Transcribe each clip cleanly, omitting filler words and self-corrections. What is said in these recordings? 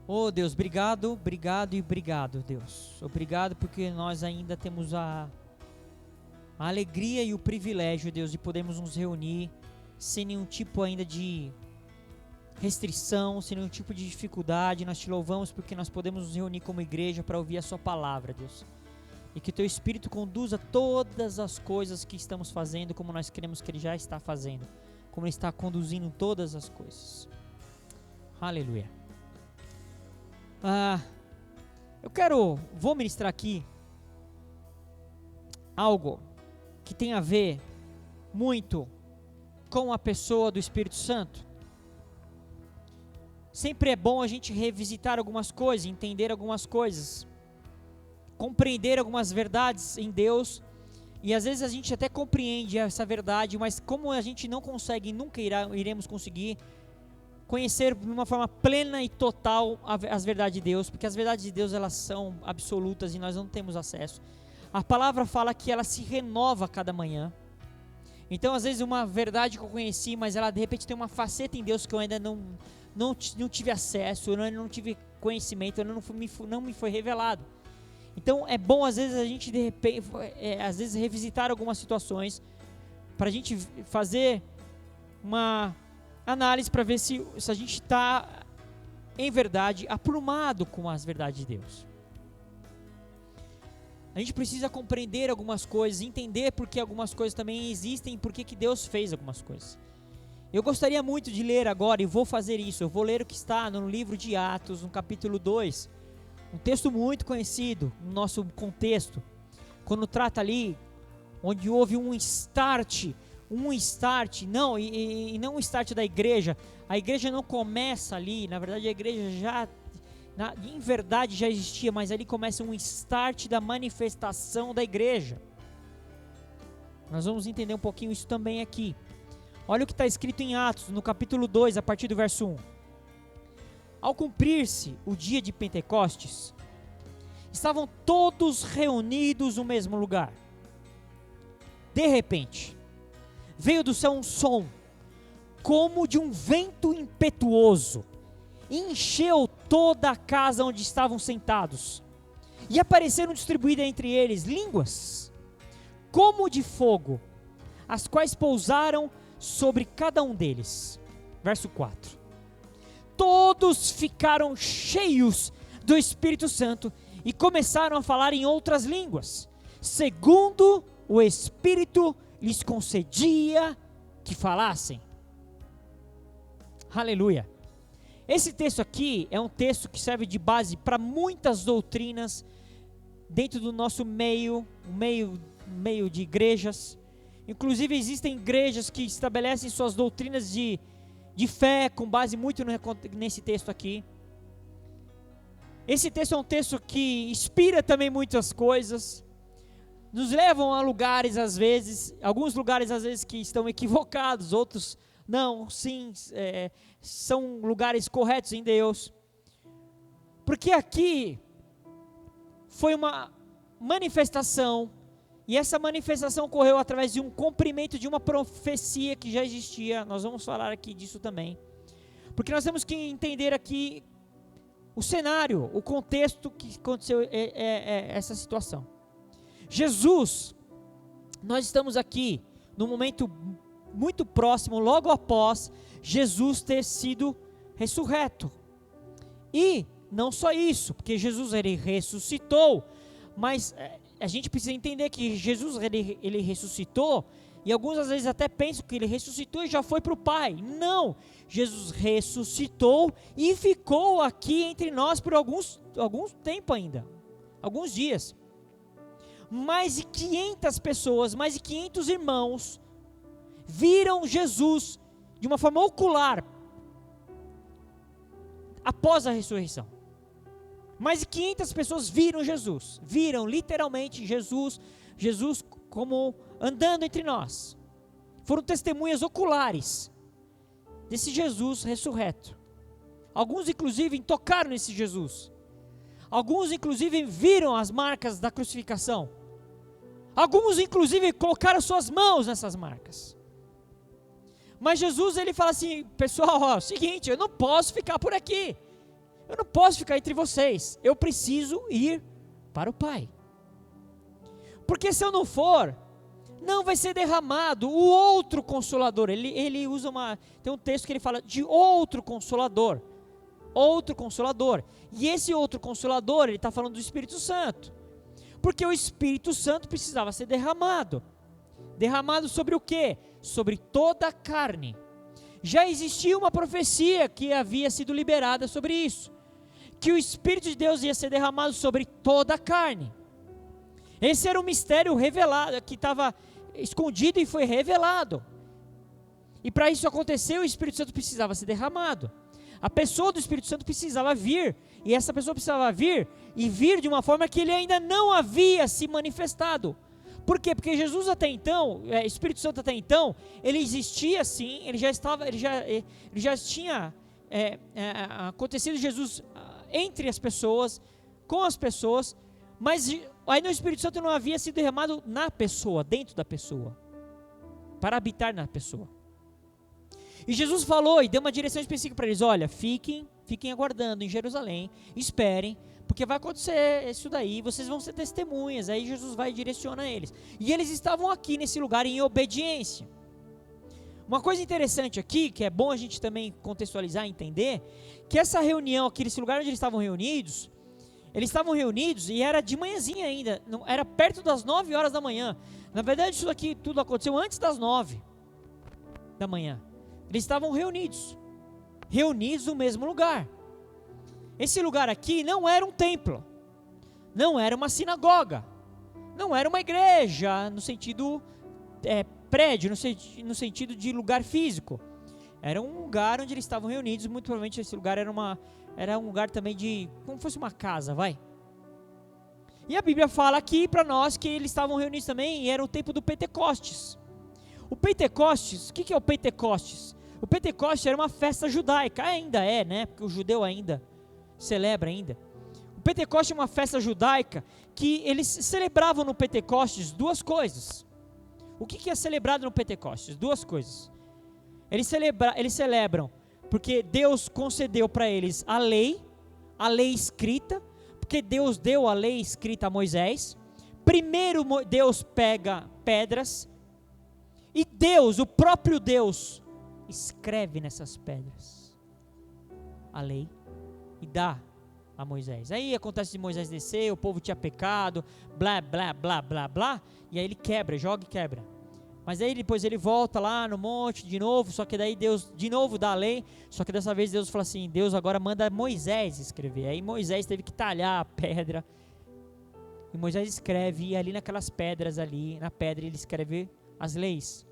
Oh Deus, obrigado, obrigado e obrigado, Deus. Obrigado porque nós ainda temos a alegria e o privilégio, Deus, de podermos nos reunir sem nenhum tipo ainda de restrição, sem nenhum tipo de dificuldade. Nós te louvamos porque nós podemos nos reunir como igreja para ouvir a sua palavra, Deus. E que teu Espírito conduza todas as coisas que estamos fazendo como nós queremos que ele já está fazendo, como ele está conduzindo todas as coisas. Aleluia. Vou ministrar aqui algo que tem a ver muito com a pessoa do Espírito Santo. Sempre é bom a gente revisitar algumas coisas, entender algumas coisas, compreender algumas verdades em Deus, e às vezes a gente até compreende essa verdade, mas como a gente não consegue, nunca iremos conseguir conhecer de uma forma plena e total as verdades de Deus, porque as verdades de Deus elas são absolutas e nós não temos acesso. A palavra fala que ela se renova a cada manhã. Então às vezes uma verdade que eu conheci, mas ela de repente tem uma faceta em Deus que eu ainda não tive acesso, eu não tive conhecimento, não me foi revelado. Então é bom às vezes a gente de repente, às vezes revisitar algumas situações, para a gente fazer uma análise para ver se a gente está em verdade aprumado com as verdades de Deus. A gente precisa compreender algumas coisas, entender porque algumas coisas também existem e por que Deus fez algumas coisas. Eu gostaria muito de ler agora, e vou fazer isso, eu vou ler o que está no livro de Atos, no capítulo 2, um texto muito conhecido no nosso contexto, quando trata ali, onde houve um start, não, e não um start da igreja. A igreja não começa ali, na verdade a igreja já, em verdade já existia, mas ali começa um start da manifestação da igreja. Nós vamos entender um pouquinho isso também aqui. Olha o que está escrito em Atos, no capítulo 2, a partir do verso 1. Ao cumprir-se o dia de Pentecostes, estavam todos reunidos no mesmo lugar. De repente, veio do céu um som, como de um vento impetuoso, e encheu toda a casa onde estavam sentados. E apareceram distribuídas entre eles línguas, como de fogo, as quais pousaram sobre cada um deles. Verso 4. Todos ficaram cheios do Espírito Santo e começaram a falar em outras línguas, segundo o Espírito lhes concedia que falassem. Aleluia. Esse texto aqui é um texto que serve de base para muitas doutrinas dentro do nosso meio de igrejas. Inclusive existem igrejas que estabelecem suas doutrinas de fé com base muito nesse texto aqui. Esse texto é um texto que inspira também muitas coisas, nos levam a lugares às vezes, alguns lugares às vezes que estão equivocados, outros não, sim, são lugares corretos em Deus, porque aqui foi uma manifestação, e essa manifestação ocorreu através de um cumprimento de uma profecia que já existia. Nós vamos falar aqui disso também, porque nós temos que entender aqui o cenário, o contexto que aconteceu essa situação. Jesus, nós estamos aqui num momento muito próximo, logo após Jesus ter sido ressurreto. E não só isso, porque Jesus ele ressuscitou, mas a gente precisa entender que Jesus ele ressuscitou, e alguns às vezes até pensam que ele ressuscitou e já foi para o Pai. Não, Jesus ressuscitou e ficou aqui entre nós por alguns tempo ainda, alguns dias. Mais de 500 pessoas, mais de 500 irmãos viram Jesus de uma forma ocular após a ressurreição. Mais de 500 pessoas viram Jesus, viram literalmente Jesus como andando entre nós. Foram testemunhas oculares desse Jesus ressurreto. Alguns inclusive tocaram nesse Jesus. Alguns inclusive viram as marcas da crucificação. Alguns inclusive colocaram suas mãos nessas marcas. Mas Jesus ele fala assim: pessoal, seguinte, eu não posso ficar por aqui. eu não posso ficar entre vocês, eu preciso ir para o Pai. Porque se eu não for, não vai ser derramado o outro Consolador. Ele usa tem um texto que ele fala de outro Consolador. Outro Consolador. E esse outro Consolador, ele está falando do Espírito Santo. Porque o Espírito Santo precisava ser derramado. Derramado sobre o quê? Sobre toda a carne. Já existia uma profecia que havia sido liberada sobre isso. Que o Espírito de Deus ia ser derramado sobre toda a carne. Esse era um mistério revelado, que estava escondido e foi revelado. E para isso acontecer, o Espírito Santo precisava ser derramado. A pessoa do Espírito Santo precisava vir. E essa pessoa precisava vir, e vir de uma forma que ele ainda não havia se manifestado. Por quê? Porque Jesus até então, Espírito Santo até então, ele existia sim, ele já tinha acontecido Jesus entre as pessoas, com as pessoas, mas aí no Espírito Santo não havia sido derramado na pessoa, dentro da pessoa, para habitar na pessoa. E Jesus falou e deu uma direção específica para eles: olha, fiquem aguardando em Jerusalém, esperem, porque vai acontecer isso daí, vocês vão ser testemunhas. Aí Jesus vai e direciona eles. E eles estavam aqui nesse lugar em obediência. Uma coisa interessante aqui, que é bom a gente também contextualizar e entender, que essa reunião aqui, nesse lugar onde eles estavam reunidos e era de manhãzinha ainda, era perto das 9 horas da manhã. Na verdade, isso aqui tudo aconteceu antes das 9 da manhã. Eles estavam reunidos no mesmo lugar. Esse lugar aqui não era um templo, não era uma sinagoga, não era uma igreja no sentido prédio, no sentido de lugar físico. Era um lugar onde eles estavam reunidos. Muito provavelmente esse lugar era um lugar também de, como fosse uma casa, vai. E a Bíblia fala aqui para nós que eles estavam reunidos também, e era o tempo do Pentecostes. O Pentecostes, o que é o Pentecostes? O Pentecostes era uma festa judaica, ainda é, né? Porque o judeu ainda celebra ainda. O Pentecostes é uma festa judaica que eles celebravam no Pentecostes duas coisas. O que é celebrado no Pentecostes? Duas coisas. Eles celebram porque Deus concedeu para eles a lei escrita, porque Deus deu a lei escrita a Moisés. Primeiro Deus pega pedras e Deus, o próprio Deus, escreve nessas pedras a lei e dá a Moisés. Aí acontece de Moisés descer, o povo tinha pecado, blá, blá, blá, blá, blá, e aí ele quebra, joga e quebra. Mas aí depois ele volta lá no monte de novo, só que daí Deus de novo dá a lei, só que dessa vez Deus fala assim, Deus agora manda Moisés escrever. Aí Moisés teve que talhar a pedra, e Moisés escreve, e ali naquelas pedras ali, na pedra ele escreve as leis.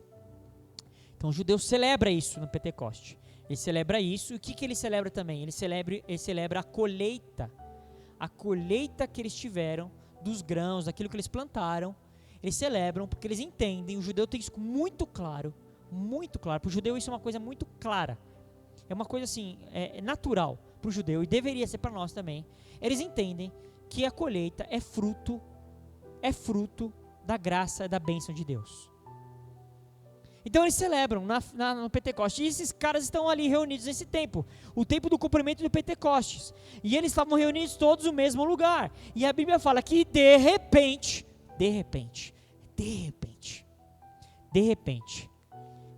Então o judeu celebra isso no Pentecoste. Ele celebra isso. E o que ele celebra também? Ele celebra a colheita que eles tiveram dos grãos, daquilo que eles plantaram. Eles celebram porque eles entendem, o judeu tem isso muito claro, para o judeu isso é uma coisa muito clara, é uma coisa assim, é natural para o judeu e deveria ser para nós também. Eles entendem que a colheita é fruto da graça e da bênção de Deus. Então eles celebram no Pentecoste. E esses caras estão ali reunidos nesse tempo. O tempo do cumprimento do Pentecostes. E eles estavam reunidos todos no mesmo lugar. E a Bíblia fala que de repente,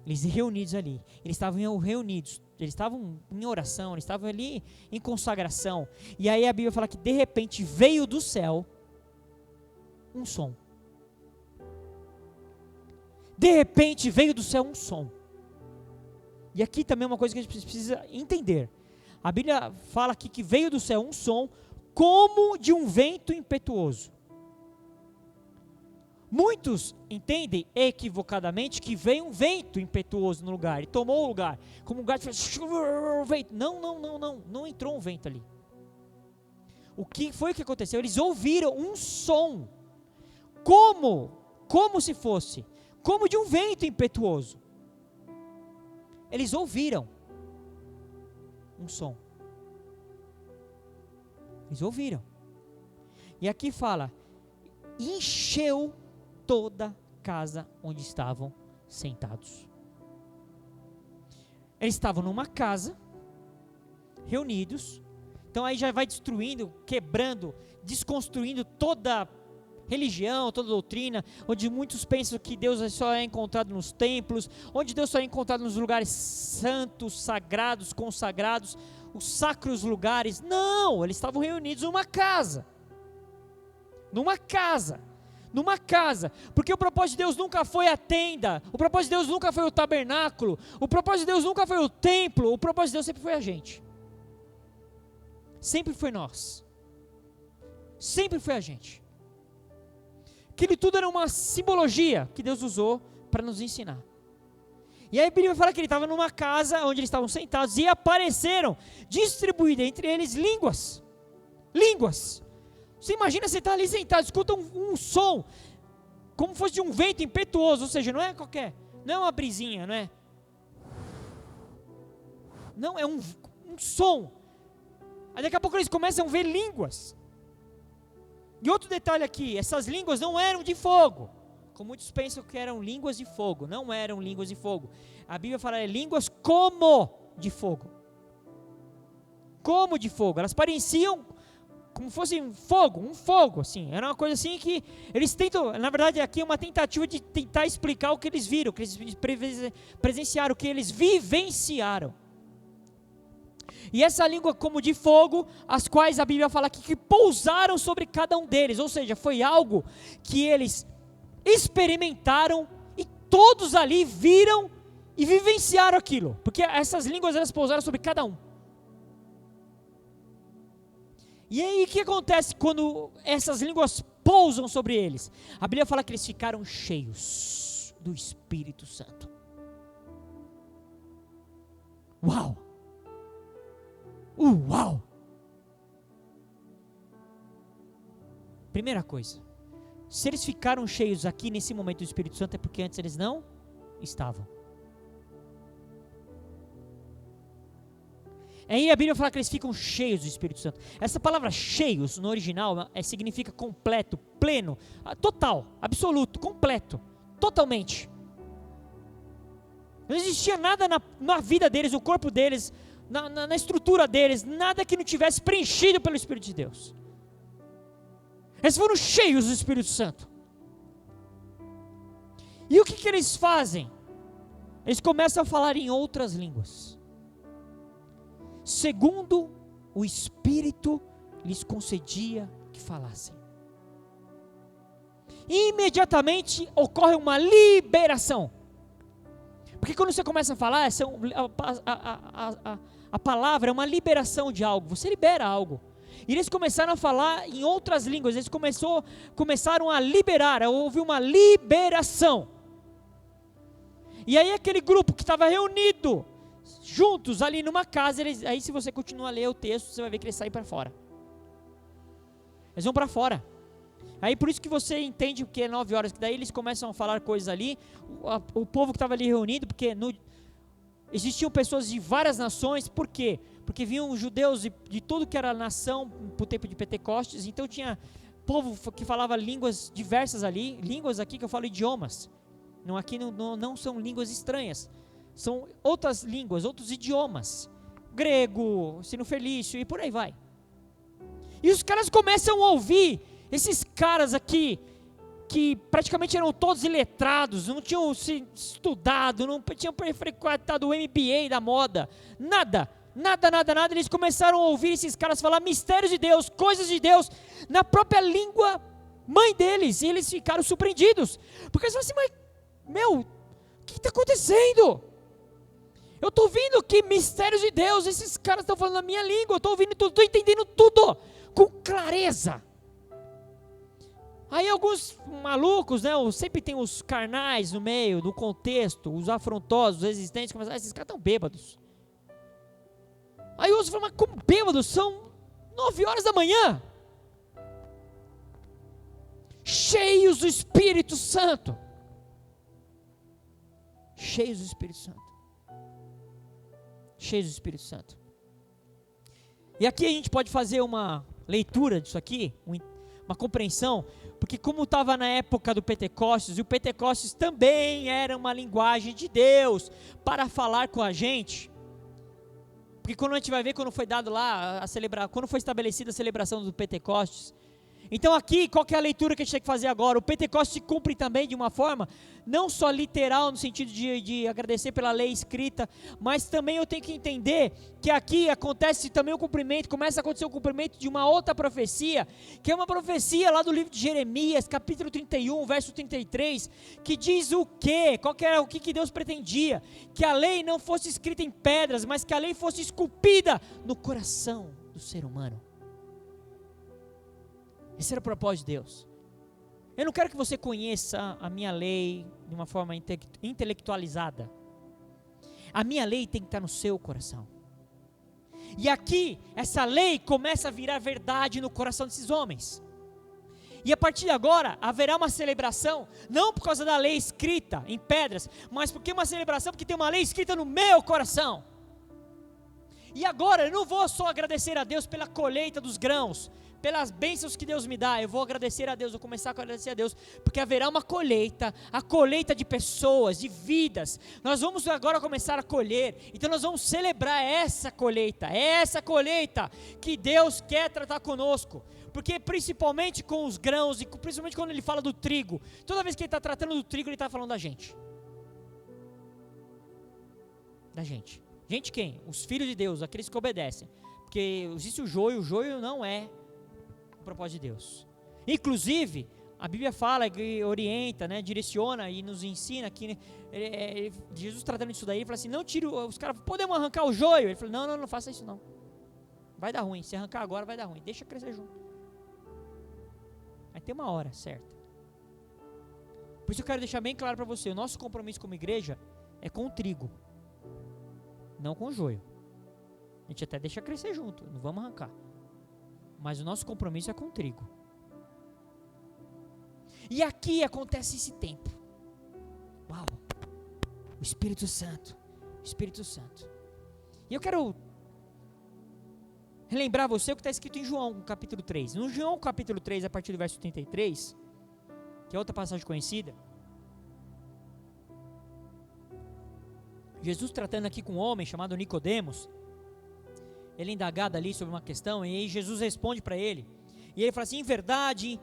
eles reunidos ali. Eles estavam reunidos. Eles estavam em oração. Eles estavam ali em consagração. E aí a Bíblia fala que de repente veio do céu um som. De repente veio do céu um som. E aqui também é uma coisa que a gente precisa entender. A Bíblia fala aqui que veio do céu um som como de um vento impetuoso. Muitos entendem equivocadamente que veio um vento impetuoso no lugar e tomou o lugar. Como um gato fez vento. Não entrou um vento ali. O que foi que aconteceu? Eles ouviram um som. Como se fosse como de um vento impetuoso. Eles ouviram um som. Eles ouviram. E aqui fala, encheu toda a casa onde estavam sentados. Eles estavam numa casa, reunidos, Então aí já vai destruindo, quebrando, desconstruindo toda religião, toda doutrina, onde muitos pensam que Deus só é encontrado nos templos, onde Deus só é encontrado nos lugares santos, sagrados, consagrados, os sacros lugares. Não, eles estavam reunidos numa casa, porque o propósito de Deus nunca foi a tenda, o propósito de Deus nunca foi o tabernáculo, o propósito de Deus nunca foi o templo, o propósito de Deus sempre foi a gente, sempre foi nós, sempre foi a gente. Aquilo tudo era uma simbologia que Deus usou para nos ensinar. E aí a Bíblia fala que ele estava numa casa onde eles estavam sentados e apareceram distribuídas entre eles línguas. Você imagina você estar ali sentado, escuta um som, como fosse de um vento impetuoso, ou seja, não é qualquer, não é uma brisinha, não é um som. Aí daqui a pouco eles começam a ver línguas. E outro detalhe aqui, essas línguas não eram de fogo, como muitos pensam que eram línguas de fogo, não eram línguas de fogo. A Bíblia fala línguas como de fogo, elas pareciam como fosse um fogo, assim, era uma coisa assim que eles tentam, na verdade aqui é uma tentativa de tentar explicar o que eles viram, o que eles presenciaram, o que eles vivenciaram. E essa língua como de fogo, as quais a Bíblia fala aqui que pousaram sobre cada um deles, ou seja, foi algo que eles experimentaram e todos ali viram e vivenciaram aquilo, porque essas línguas elas pousaram sobre cada um. E aí o que acontece quando essas línguas pousam sobre eles? A Bíblia fala que eles ficaram cheios do Espírito Santo. Uau! Primeira coisa, se eles ficaram cheios aqui nesse momento do Espírito Santo é porque antes eles não estavam. Aí a Bíblia fala que eles ficam cheios do Espírito Santo. Essa palavra cheios no original significa completo, pleno, total, absoluto, completo, totalmente. Não existia nada na vida deles, no corpo deles, na estrutura deles, nada que não tivesse preenchido pelo Espírito de Deus. Eles foram cheios do Espírito Santo. E o que eles fazem? Eles começam a falar em outras línguas, segundo o Espírito lhes concedia que falassem. E imediatamente ocorre uma liberação. Porque quando você começa a falar, a palavra é uma liberação de algo, você libera algo. E eles começaram a falar em outras línguas, eles começaram a liberar, houve uma liberação. E aí aquele grupo que estava reunido, juntos ali numa casa, aí se você continuar a ler o texto, você vai ver que eles saem para fora. Eles vão para fora. Aí por isso que você entende o que é 9 horas, que daí eles começam a falar coisas ali, o povo que estava ali reunido, porque existiam pessoas de várias nações. Por quê? Porque vinham judeus de tudo que era nação, para o tempo de Pentecostes, então tinha povo que falava línguas diversas ali, línguas aqui que eu falo idiomas, aqui não são línguas estranhas, são outras línguas, outros idiomas, grego, sino-felício e por aí vai. E os caras começam a ouvir, esses caras aqui, que praticamente eram todos iletrados, não tinham se estudado, não tinham frequentado o MBA da moda, nada, eles começaram a ouvir esses caras falar mistérios de Deus, coisas de Deus, na própria língua mãe deles, e eles ficaram surpreendidos, porque eles falaram assim, mas, o que está acontecendo? Eu estou ouvindo que mistérios de Deus, esses caras estão falando na minha língua, eu estou ouvindo tudo, estou entendendo tudo, com clareza. Aí alguns malucos, sempre tem os carnais no meio, no contexto, os afrontosos, os resistentes, começam esses caras estão bêbados. Aí outros falam, mas como bêbados? São 9 horas da manhã. Cheios do Espírito Santo. Cheios do Espírito Santo. Cheios do Espírito Santo. E aqui a gente pode fazer uma leitura disso aqui, uma compreensão, porque como estava na época do Pentecostes, e o Pentecostes também era uma linguagem de Deus para falar com a gente, Porque quando a gente vai ver, quando foi dado lá, quando foi estabelecida a celebração do Pentecostes. Então aqui, qual que é a leitura que a gente tem que fazer agora? O Pentecostes se cumpre também de uma forma, não só literal, no sentido de agradecer pela lei escrita, mas também eu tenho que entender que aqui acontece também o cumprimento, começa a acontecer o cumprimento de uma outra profecia, que é uma profecia lá do livro de Jeremias, capítulo 31, verso 33, que diz o quê? O que Deus pretendia? Que a lei não fosse escrita em pedras, mas que a lei fosse esculpida no coração do ser humano. Esse era o propósito de Deus. Eu não quero que você conheça a minha lei de uma forma intelectualizada. A minha lei tem que estar no seu coração. E aqui, essa lei começa a virar verdade no coração desses homens. E a partir de agora, haverá uma celebração, não por causa da lei escrita em pedras, mas porque uma celebração porque tem uma lei escrita no meu coração. E agora, eu não vou só agradecer a Deus pela colheita dos grãos, pelas bênçãos que Deus me dá, eu vou agradecer a Deus, vou começar a agradecer a Deus, porque haverá uma colheita, a colheita de pessoas, de vidas, nós vamos agora começar a colher, então nós vamos celebrar essa colheita que Deus quer tratar conosco, porque principalmente com os grãos, e principalmente quando Ele fala do trigo, toda vez que Ele está tratando do trigo, Ele está falando da gente. Gente quem? Os filhos de Deus, aqueles que obedecem, porque existe o joio não é propósito de Deus. Inclusive, a Bíblia fala que orienta, né, direciona e nos ensina que Jesus tratando disso daí, ele fala assim, não tire, os caras, podemos arrancar o joio? Ele falou, não faça isso não. Vai dar ruim, se arrancar agora vai dar ruim, deixa crescer junto. Aí tem uma hora certa. Por isso eu quero deixar bem claro para você, o nosso compromisso como igreja é com o trigo, não com o joio. A gente até deixa crescer junto, não vamos arrancar. Mas o nosso compromisso é com o trigo. E aqui acontece esse tempo. Uau! O Espírito Santo. E eu quero relembrar você o que está escrito em João, capítulo 3. No João, capítulo 3, a partir do verso 33, que é outra passagem conhecida. Jesus tratando aqui com um homem chamado Nicodemos. Ele é indagado ali sobre uma questão, e aí Jesus responde para ele, e ele fala assim, em verdade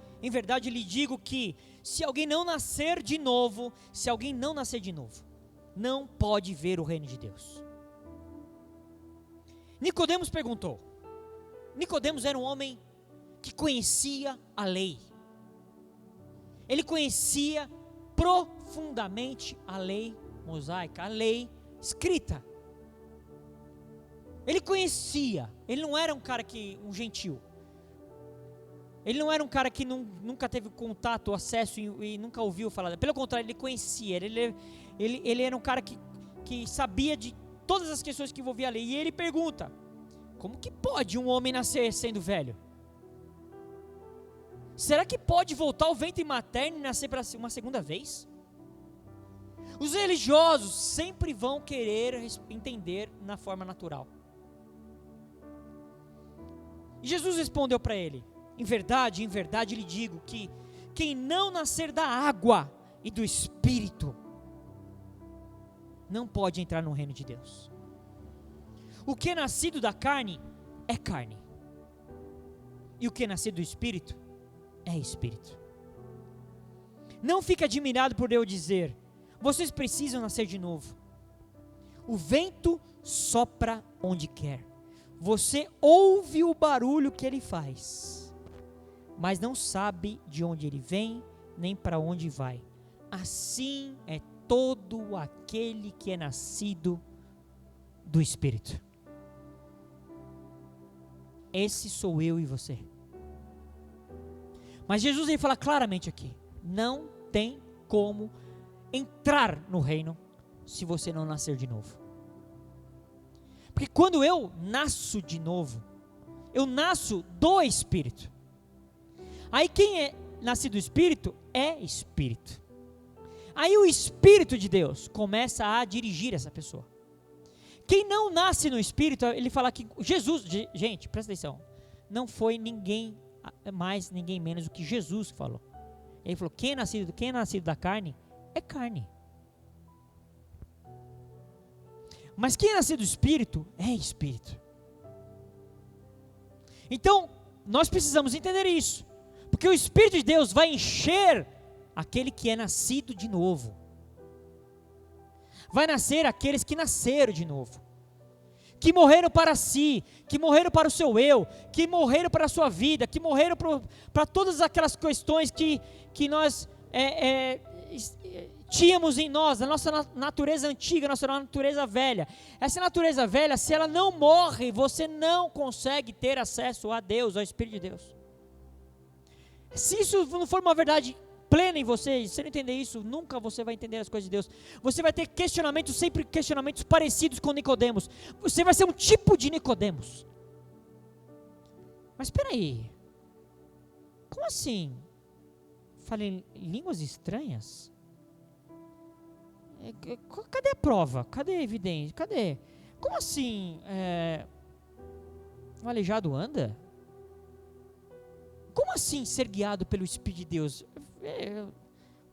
lhe digo que, se alguém não nascer de novo, não pode ver o reino de Deus. Nicodemos perguntou, Nicodemos era um homem que conhecia a lei, ele conhecia profundamente a lei mosaica, a lei escrita. Ele conhecia, ele não era um cara um gentil, ele não era um cara que nunca teve contato, acesso e nunca ouviu falar, pelo contrário, ele conhecia, ele era um cara que sabia de todas as questões que envolviam a lei, e ele pergunta, como que pode um homem nascer sendo velho? Será que pode voltar ao ventre materno e nascer para uma segunda vez? Os religiosos sempre vão querer entender na forma natural. E Jesus respondeu para ele, em verdade lhe digo que quem não nascer da água e do Espírito, não pode entrar no reino de Deus. O que é nascido da carne, é carne. E o que é nascido do Espírito, é Espírito. Não fique admirado por eu dizer, vocês precisam nascer de novo. O vento sopra onde quer. Você ouve o barulho que ele faz, mas não sabe de onde ele vem, nem para onde vai. Assim é todo aquele que é nascido do Espírito. Esse sou eu e você. Mas Jesus ele fala claramente aqui, não tem como entrar no reino se você não nascer de novo. Porque quando eu nasço de novo, eu nasço do Espírito. Aí quem é nascido do Espírito é Espírito. Aí o Espírito de Deus começa a dirigir essa pessoa. Quem não nasce no Espírito, ele fala que Jesus, gente, presta atenção, não foi ninguém mais, ninguém menos do que Jesus que falou. Ele falou, quem é nascido da carne, é carne. Mas quem é nascido do Espírito, é Espírito. Então, nós precisamos entender isso, porque o Espírito de Deus vai encher aquele que é nascido de novo. Vai nascer aqueles que nasceram de novo, que morreram para si, que morreram para o seu eu, que morreram para a sua vida, que morreram para todas aquelas questões que nós tínhamos em nós, a nossa natureza antiga, a nossa natureza velha. Essa natureza velha, se ela não morre, você não consegue ter acesso a Deus, ao Espírito de Deus. Se isso não for uma verdade plena em você, se você não entender isso, nunca você vai entender as coisas de Deus. Você vai ter questionamentos, sempre questionamentos parecidos com Nicodemos. Você vai ser um tipo de Nicodemos. Mas espera aí, como assim? Falei línguas estranhas? Cadê a prova? Cadê a evidência? Cadê? Como assim? Um aleijado anda? Como assim ser guiado pelo Espírito de Deus?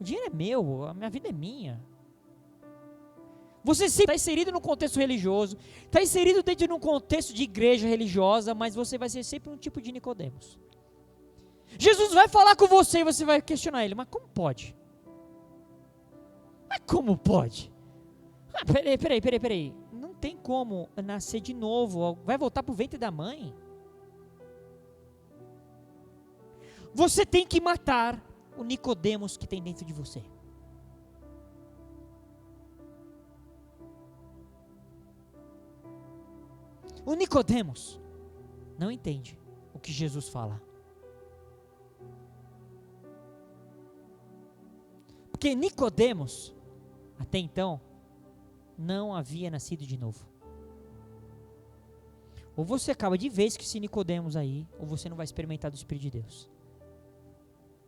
O dinheiro é meu, a minha vida é minha. Você está inserido no contexto religioso, está inserido dentro de um contexto de igreja religiosa, mas você vai ser sempre um tipo de Nicodemos. Jesus vai falar com você e você vai questionar ele, mas como pode? Mas como pode? Peraí. Não tem como nascer de novo, vai voltar para o ventre da mãe? Você tem que matar o Nicodemos que tem dentro de você. O Nicodemos não entende o que Jesus fala. Porque Nicodemos, até então, não havia nascido de novo. Ou você acaba de vez com esse Nicodemos aí, ou você não vai experimentar do Espírito de Deus.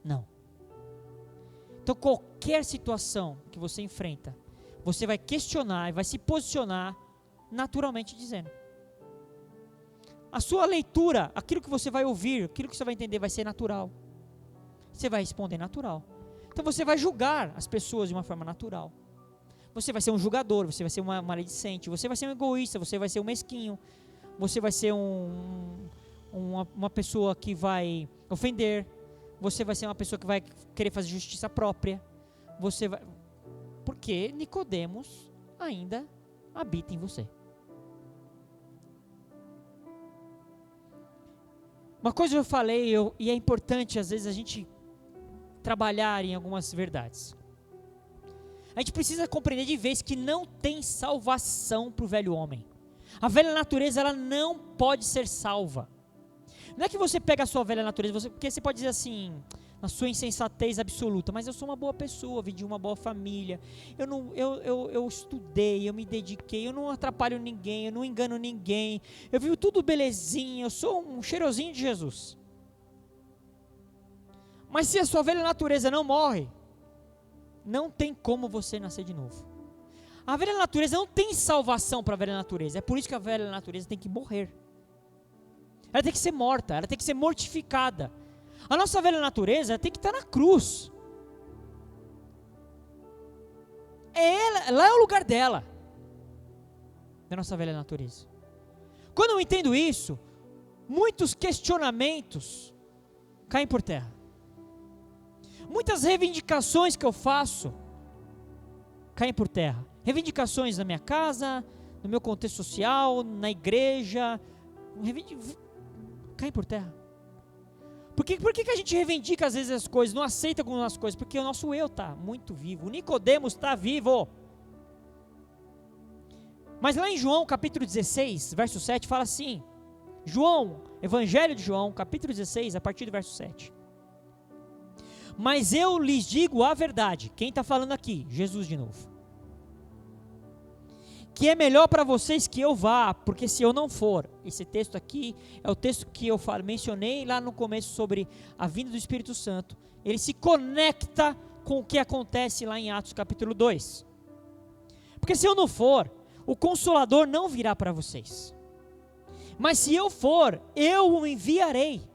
Não. Então qualquer situação que você enfrenta, você vai questionar e vai se posicionar naturalmente dizendo. A sua leitura, aquilo que você vai ouvir, aquilo que você vai entender vai ser natural. Você vai responder natural. Então você vai julgar as pessoas de uma forma natural. Você vai ser um julgador, você vai ser uma maledicente, você vai ser um egoísta, você vai ser um mesquinho, você vai ser uma pessoa que vai ofender, você vai ser uma pessoa que vai querer fazer justiça própria. Porque Nicodemos ainda habita em você. Uma coisa eu falei, e é importante às vezes a gente trabalhar em algumas verdades. A gente precisa compreender de vez que não tem salvação para o velho homem. A velha natureza, ela não pode ser salva. Não é que você pega a sua velha natureza, porque você pode dizer assim, na sua insensatez absoluta, mas eu sou uma boa pessoa, vim de uma boa família, eu estudei, eu me dediquei, eu não atrapalho ninguém, eu não engano ninguém, eu vivo tudo belezinha, eu sou um cheirosinho de Jesus. Mas se a sua velha natureza não morre, não tem como você nascer de novo. A velha natureza não tem salvação para a velha natureza, é por isso que a velha natureza tem que morrer. Ela tem que ser morta, ela tem que ser mortificada. A nossa velha natureza tem que estar na cruz. Lá é o lugar dela, da nossa velha natureza. Quando eu entendo isso, muitos questionamentos caem por terra. Muitas reivindicações que eu faço caem por terra. Reivindicações na minha casa, no meu contexto social, na igreja, caem por terra. Por que a gente reivindica às vezes as coisas, não aceita algumas coisas? Porque o nosso eu está muito vivo, o Nicodemos está vivo. Mas lá em João capítulo 16, verso 7, fala assim, Evangelho de João, capítulo 16, a partir do verso 7. Mas eu lhes digo a verdade, quem está falando aqui? Jesus de novo. Que é melhor para vocês que eu vá, porque se eu não for, esse texto aqui é o texto que eu mencionei lá no começo sobre a vinda do Espírito Santo, ele se conecta com o que acontece lá em Atos capítulo 2. Porque se eu não for, o Consolador não virá para vocês. Mas se eu for, eu o enviarei.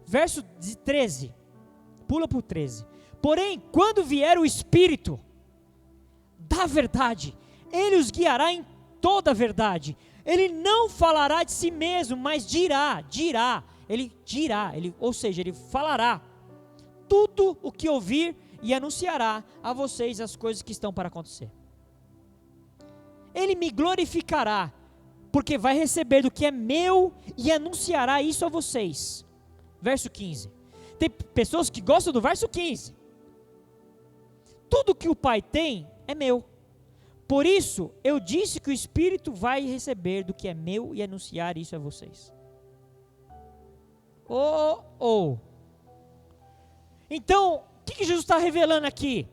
Verso 13, pula para o 13. Porém, quando vier o Espírito da verdade, ele os guiará em toda a verdade. Ele não falará de si mesmo, mas ou seja, ele falará tudo o que ouvir e anunciará a vocês as coisas que estão para acontecer. Ele me glorificará, porque vai receber do que é meu e anunciará isso a vocês. Verso 15. Tem pessoas que gostam do verso 15. Tudo que o Pai tem é meu. Por isso, eu disse que o Espírito vai receber do que é meu e anunciar isso a vocês. Então, o que Jesus está revelando aqui?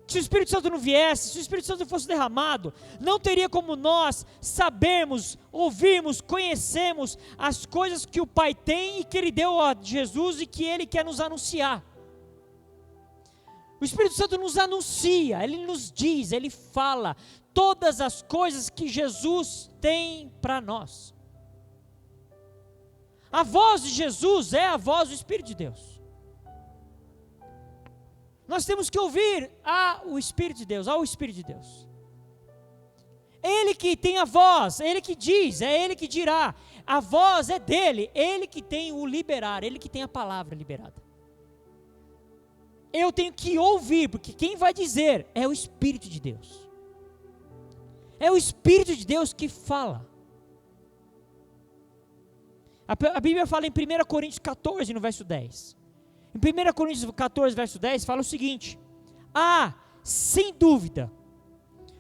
Que se o Espírito Santo não viesse, se o Espírito Santo fosse derramado, não teria como nós sabermos, ouvirmos, conhecermos as coisas que o Pai tem e que Ele deu a Jesus e que Ele quer nos anunciar. O Espírito Santo nos anuncia, Ele nos diz, Ele fala todas as coisas que Jesus tem para nós. A voz de Jesus é a voz do Espírito de Deus. Nós temos que ouvir ao Espírito de Deus, ao Espírito de Deus. Ele que tem a voz, Ele que diz, é Ele que dirá. A voz é dele, Ele que tem o liberar, Ele que tem a palavra liberada. Eu tenho que ouvir, porque quem vai dizer é o Espírito de Deus. É o Espírito de Deus que fala. A Bíblia fala em 1 Coríntios 14, no verso 10. Em 1 Coríntios 14, verso 10, fala o seguinte: sem dúvida,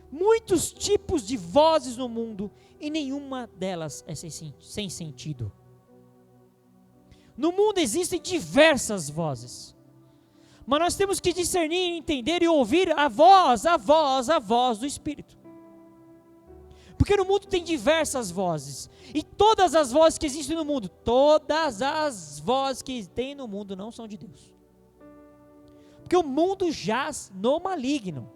muitos tipos de vozes no mundo, e nenhuma delas é sem sentido. No mundo existem diversas vozes, mas nós temos que discernir, entender e ouvir a voz do Espírito. Porque no mundo tem diversas vozes, e todas as vozes que existem no mundo, todas as vozes que tem no mundo não são de Deus. Porque o mundo jaz no maligno.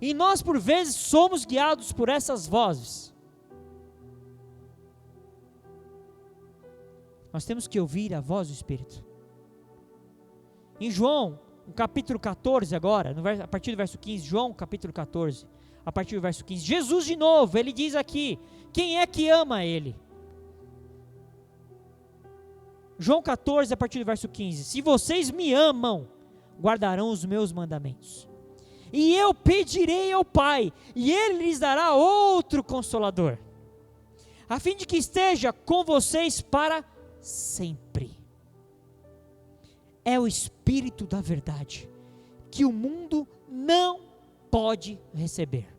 E nós por vezes somos guiados por essas vozes. Nós temos que ouvir a voz do Espírito. Em João, no capítulo 14 agora, a partir do verso 15, João capítulo 14, a partir do verso 15, Jesus de novo, ele diz aqui, quem é que ama ele? João 14, a partir do verso 15, se vocês me amam, guardarão os meus mandamentos. E eu pedirei ao Pai, e Ele lhes dará outro Consolador, a fim de que esteja com vocês para sempre. É o Espírito da verdade, que o mundo não pode receber,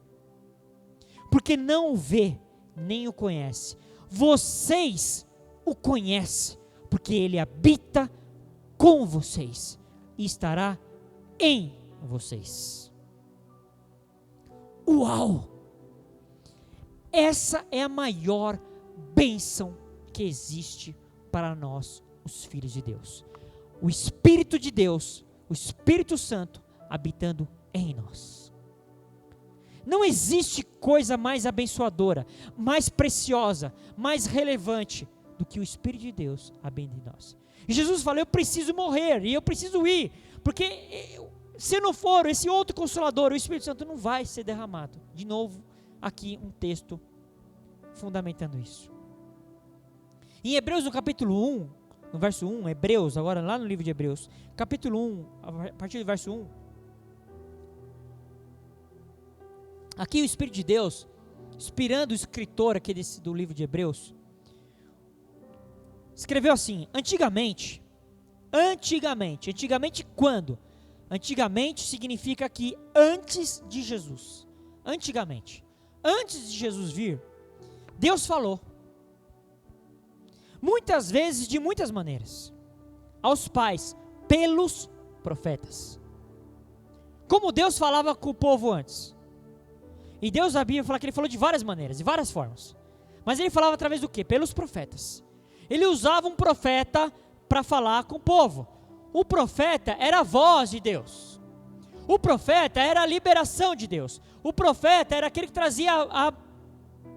porque não o vê, nem o conhece. Vocês o conhecem, porque Ele habita com vocês, e estará em vocês. Uau! Essa é a maior bênção que existe para nós, os filhos de Deus. O Espírito de Deus, o Espírito Santo, habitando em nós. Não existe coisa mais abençoadora, mais preciosa, mais relevante do que o Espírito de Deus habitando em nós. E Jesus falou, eu preciso morrer, e eu preciso ir, porque se não for esse outro Consolador, o Espírito Santo não vai ser derramado. De novo, aqui um texto fundamentando isso. Em Hebreus, no capítulo 1, no verso 1, Hebreus, agora lá no livro de Hebreus, capítulo 1, a partir do verso 1, aqui o Espírito de Deus, inspirando o escritor aqui do livro de Hebreus, escreveu assim, antigamente quando? Antigamente significa que antes de Jesus, antes de Jesus vir, Deus falou, muitas vezes, de muitas maneiras, aos pais, pelos profetas, como Deus falava com o povo antes. E Deus, a Bíblia fala que Ele falou de várias maneiras, de várias formas, mas Ele falava através do quê? Pelos profetas. Ele usava um profeta para falar com o povo. O profeta era a voz de Deus, o profeta era a liberação de Deus, o profeta era aquele que trazia a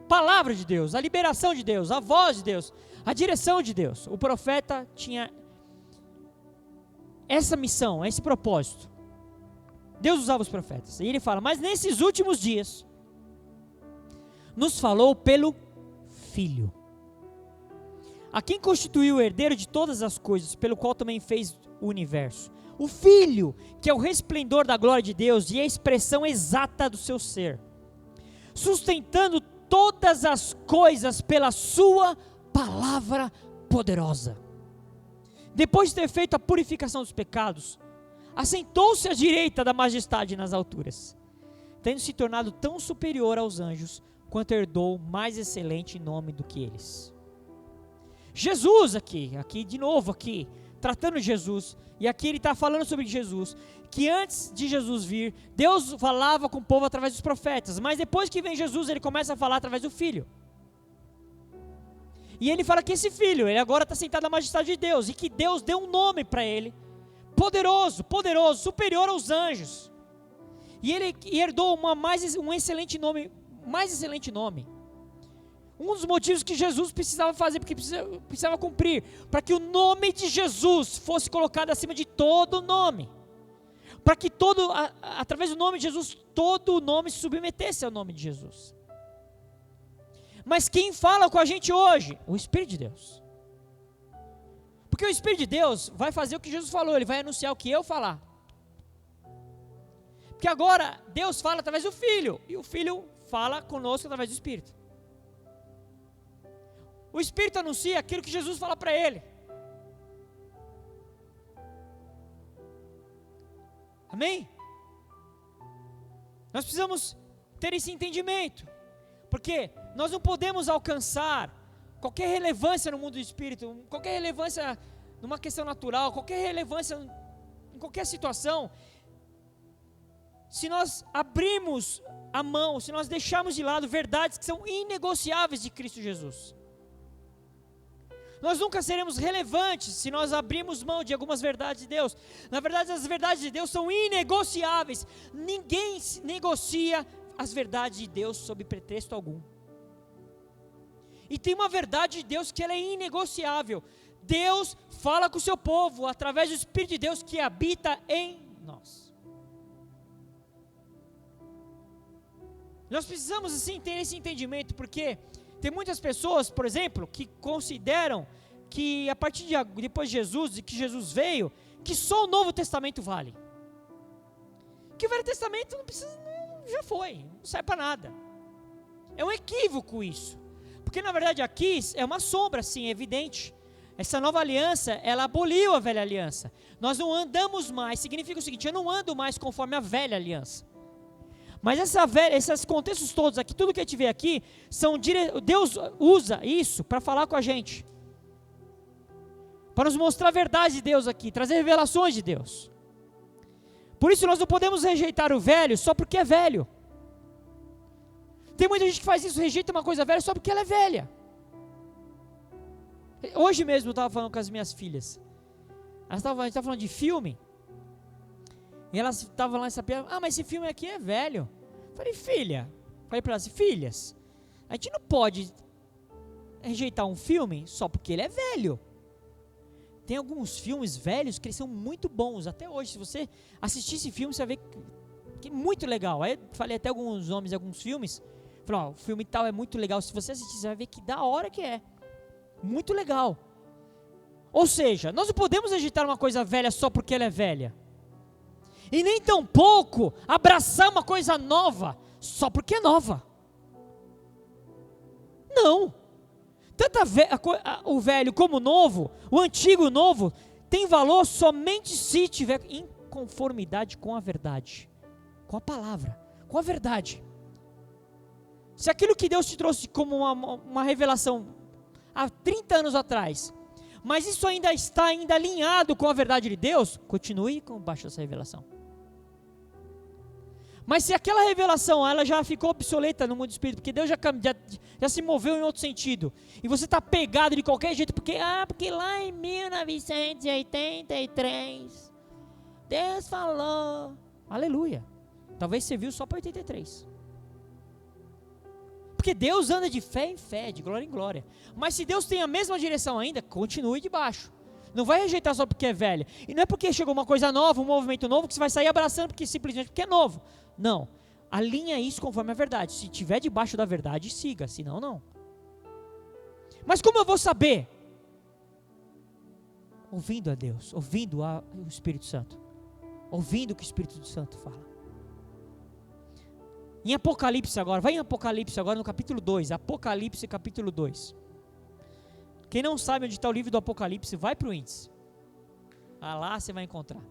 palavra de Deus, a liberação de Deus, a voz de Deus, a direção de Deus. O profeta tinha essa missão, esse propósito. Deus usava os profetas, e Ele fala, mas nesses últimos dias, nos falou pelo Filho, a quem constituiu o herdeiro de todas as coisas, pelo qual também fez o universo. O Filho, que é o resplendor da glória de Deus e a expressão exata do seu ser, sustentando todas as coisas pela sua palavra poderosa. Depois de ter feito a purificação dos pecados, assentou-se à direita da majestade nas alturas, tendo se tornado tão superior aos anjos, quanto herdou mais excelente nome do que eles. Jesus aqui de novo aqui, tratando de Jesus, e aqui ele está falando sobre Jesus, que antes de Jesus vir, Deus falava com o povo através dos profetas, mas depois que vem Jesus, ele começa a falar através do Filho. E ele fala que esse Filho, ele agora está sentado na majestade de Deus, e que Deus deu um nome para ele, poderoso, superior aos anjos, e ele herdou um excelente nome, mais excelente nome. Um dos motivos que Jesus precisava fazer, porque precisava cumprir, para que o nome de Jesus fosse colocado acima de todo nome, para que através do nome de Jesus, todo o nome se submetesse ao nome de Jesus. Mas quem fala com a gente hoje? O Espírito de Deus. Porque o Espírito de Deus vai fazer o que Jesus falou, ele vai anunciar o que eu falar. Porque agora Deus fala através do Filho, e o Filho fala conosco através do Espírito. O Espírito anuncia aquilo que Jesus fala para ele. Amém? Nós precisamos ter esse entendimento, porque nós não podemos alcançar qualquer relevância no mundo do Espírito, qualquer relevância numa questão natural, qualquer relevância em qualquer situação, se nós abrirmos a mão, se nós deixarmos de lado verdades que são inegociáveis de Cristo Jesus. Nós nunca seremos relevantes se nós abrirmos mão de algumas verdades de Deus. Na verdade, as verdades de Deus são inegociáveis. Ninguém negocia as verdades de Deus sob pretexto algum. E tem uma verdade de Deus que ela é inegociável. Deus fala com o seu povo através do Espírito de Deus que habita em nós. Nós precisamos assim ter esse entendimento, porque tem muitas pessoas, por exemplo, que consideram que a partir depois de Jesus, e que Jesus veio, que só o Novo Testamento vale. Que o Velho Testamento já foi, não serve para nada. É um equívoco isso. Porque na verdade aqui é uma sombra, sim, é evidente. Essa nova aliança, ela aboliu a velha aliança. Nós não andamos mais, significa o seguinte, eu não ando mais conforme a velha aliança. Mas esses contextos todos aqui, tudo que a gente vê aqui, Deus usa isso para falar com a gente. Para nos mostrar a verdade de Deus aqui, trazer revelações de Deus. Por isso nós não podemos rejeitar o velho só porque é velho. Tem muita gente que faz isso, rejeita uma coisa velha só porque ela é velha. Hoje mesmo eu estava falando com as minhas filhas. A gente estava falando de filme. E elas estavam lá sabendo, mas esse filme aqui é velho. Falei para elas, filhas, a gente não pode rejeitar um filme só porque ele é velho. Tem alguns filmes velhos que eles são muito bons, até hoje. Se você assistir esse filme, você vai ver que é muito legal. Aí eu falei até alguns nomes de alguns filmes. Falei, o filme tal é muito legal. Se você assistir, você vai ver que da hora que é. Muito legal. Ou seja, nós não podemos rejeitar uma coisa velha só porque ela é velha. E nem tampouco abraçar uma coisa nova só porque é nova. Não. Tanto o velho como o novo, o antigo e o novo, tem valor somente se tiver em conformidade com a verdade, com a palavra, com a verdade. Se aquilo que Deus te trouxe como uma revelação há 30 anos atrás, mas isso ainda está alinhado com a verdade de Deus, continue com baixo essa revelação. Mas se aquela revelação ela já ficou obsoleta no mundo do Espírito, porque Deus já se moveu em outro sentido, e você está pegado de qualquer jeito, porque lá em 1983, Deus falou, aleluia, talvez você viu só para 83, porque Deus anda de fé em fé, de glória em glória, mas se Deus tem a mesma direção ainda, continue de baixo. Não vai rejeitar só porque é velho. E não é porque chegou uma coisa nova, um movimento novo, que você vai sair abraçando simplesmente porque é novo. Não. Alinha isso conforme a verdade. Se estiver debaixo da verdade, siga, senão não. Mas como eu vou saber? Ouvindo a Deus, ouvindo o Espírito Santo. Ouvindo o que o Espírito Santo fala. Em Apocalipse agora, vai em Apocalipse agora no capítulo 2, Apocalipse capítulo 2. Quem não sabe onde está o livro do Apocalipse, vai para o índice. Lá você vai encontrar.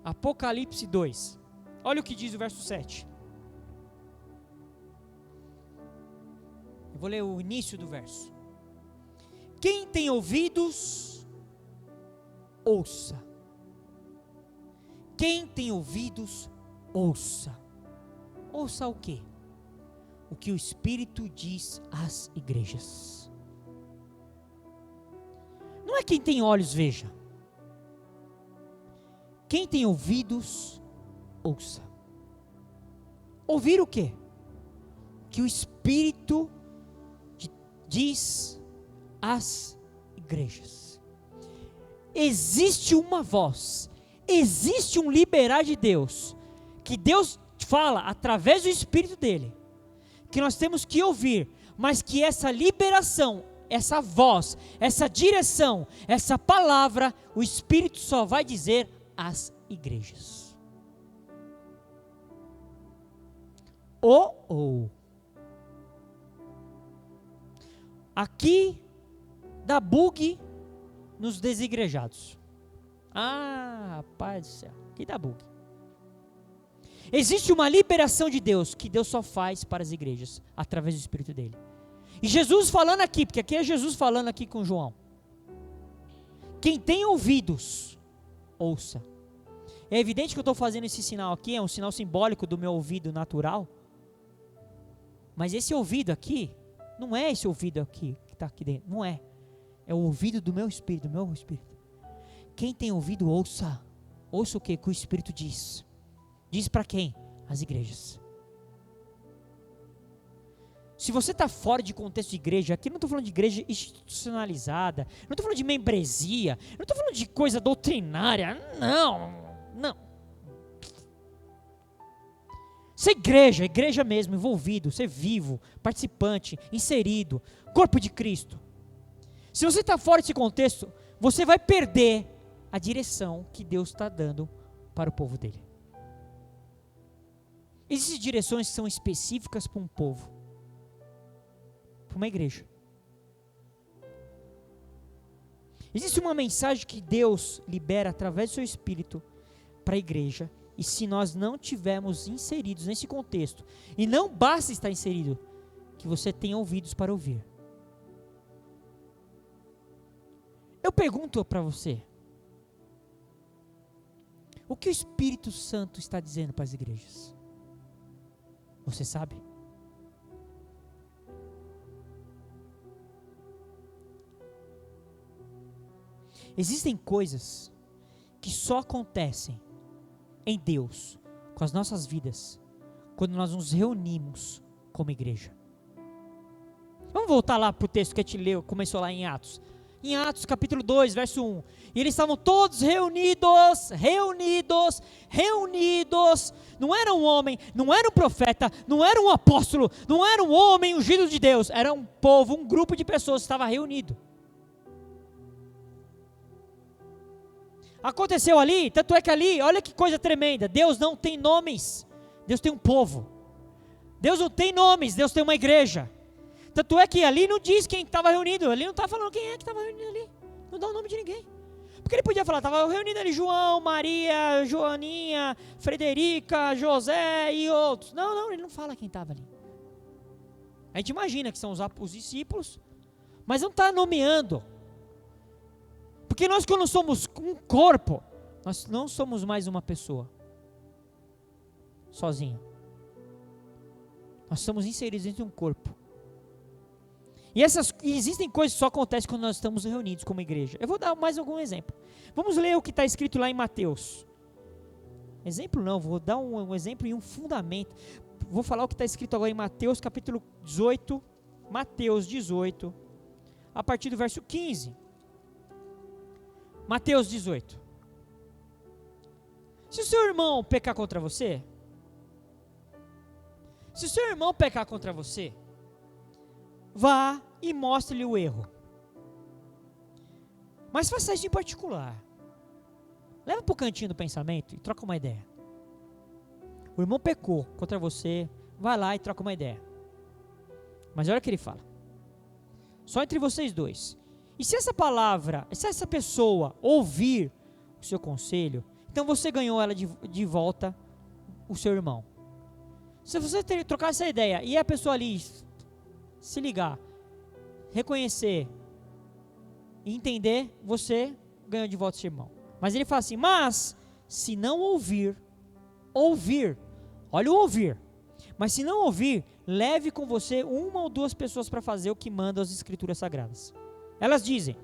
Apocalipse 2. Olha o que diz o verso 7. Eu vou ler o início do verso. Quem tem ouvidos, ouça. Quem tem ouvidos, ouça. Ouça o quê? O que o Espírito diz às igrejas. Não é quem tem olhos, veja. Quem tem ouvidos, ouça. Ouvir o quê? Que o Espírito diz às igrejas. Existe uma voz, existe um liberar de Deus, que Deus fala através do Espírito dele, que nós temos que ouvir, mas que essa liberação, essa voz, essa direção, essa palavra, o Espírito só vai dizer às igrejas. Aqui dá bug nos desigrejados. Rapaz do céu, aqui dá bug. Existe uma liberação de Deus, que Deus só faz para as igrejas, através do Espírito dele. E Jesus falando aqui, porque aqui é Jesus falando aqui com João. Quem tem ouvidos, ouça. É evidente que eu estou fazendo esse sinal aqui, é um sinal simbólico do meu ouvido natural. Mas esse ouvido aqui, não é esse ouvido aqui, que está aqui dentro, não é. É o ouvido do meu espírito, Quem tem ouvido, ouça. Ouça o que o Espírito diz. Diz para quem? As igrejas. Se você está fora de contexto de igreja, aqui não estou falando de igreja institucionalizada, não estou falando de membresia, não estou falando de coisa doutrinária, não. Ser igreja mesmo, envolvido, ser vivo, participante, inserido, corpo de Cristo. Se você está fora desse contexto, você vai perder a direção que Deus está dando para o povo dele. Existem direções que são específicas para um povo, para uma igreja. Existe uma mensagem que Deus libera através do seu Espírito para a igreja, e se nós não tivermos inseridos nesse contexto, e não basta estar inserido, que você tenha ouvidos para ouvir. Eu pergunto para você, o que o Espírito Santo está dizendo para as igrejas? Você sabe? Existem coisas que só acontecem em Deus, com as nossas vidas, quando nós nos reunimos como igreja. Vamos voltar lá para o texto que a gente leu, começou lá em Atos. Em Atos capítulo 2, verso 1. E eles estavam todos reunidos. Não era um homem, não era um profeta, não era um apóstolo, não era um homem ungido de Deus. Era um povo, um grupo de pessoas que estava reunido. Aconteceu ali, tanto é que ali, olha que coisa tremenda. Deus não tem nomes, Deus tem um povo. Deus não tem nomes, Deus tem uma igreja. Tanto é que ali não diz quem estava reunido, ali não está falando quem é que estava reunido ali, não dá o nome de ninguém. Porque ele podia falar, estava reunido ali João, Maria, Joaninha, Frederica, José e outros. Não, ele não fala quem estava ali. A gente imagina que são os discípulos, mas não está nomeando. Porque nós, quando somos um corpo, nós não somos mais uma pessoa sozinho. Nós somos inseridos dentro de um corpo. E existem coisas que só acontecem quando nós estamos reunidos como igreja. Eu vou dar mais algum exemplo. Vamos ler o que está escrito lá em Mateus. Exemplo não, vou dar um exemplo e um fundamento. Vou falar o que está escrito agora em Mateus capítulo 18. Mateus 18, a partir do verso 15. Mateus 18. Se o seu irmão pecar contra você, Se o seu irmão pecar contra você, vá e mostre-lhe o erro. Mas faça isso em particular. Leva para o cantinho do pensamento e troca uma ideia. O irmão pecou contra você, vai lá e troca uma ideia. Mas olha o que ele fala. Só entre vocês dois. E se essa palavra, se essa pessoa ouvir o seu conselho, então você ganhou ela de volta, o seu irmão. Se você trocar essa ideia e a pessoa ali se ligar, reconhecer e entender, você ganhou de volta o seu irmão. Mas ele fala assim, mas se não ouvir, olha o ouvir, mas se não ouvir, leve com você uma ou duas pessoas para fazer o que mandam as escrituras sagradas. Elas dizem,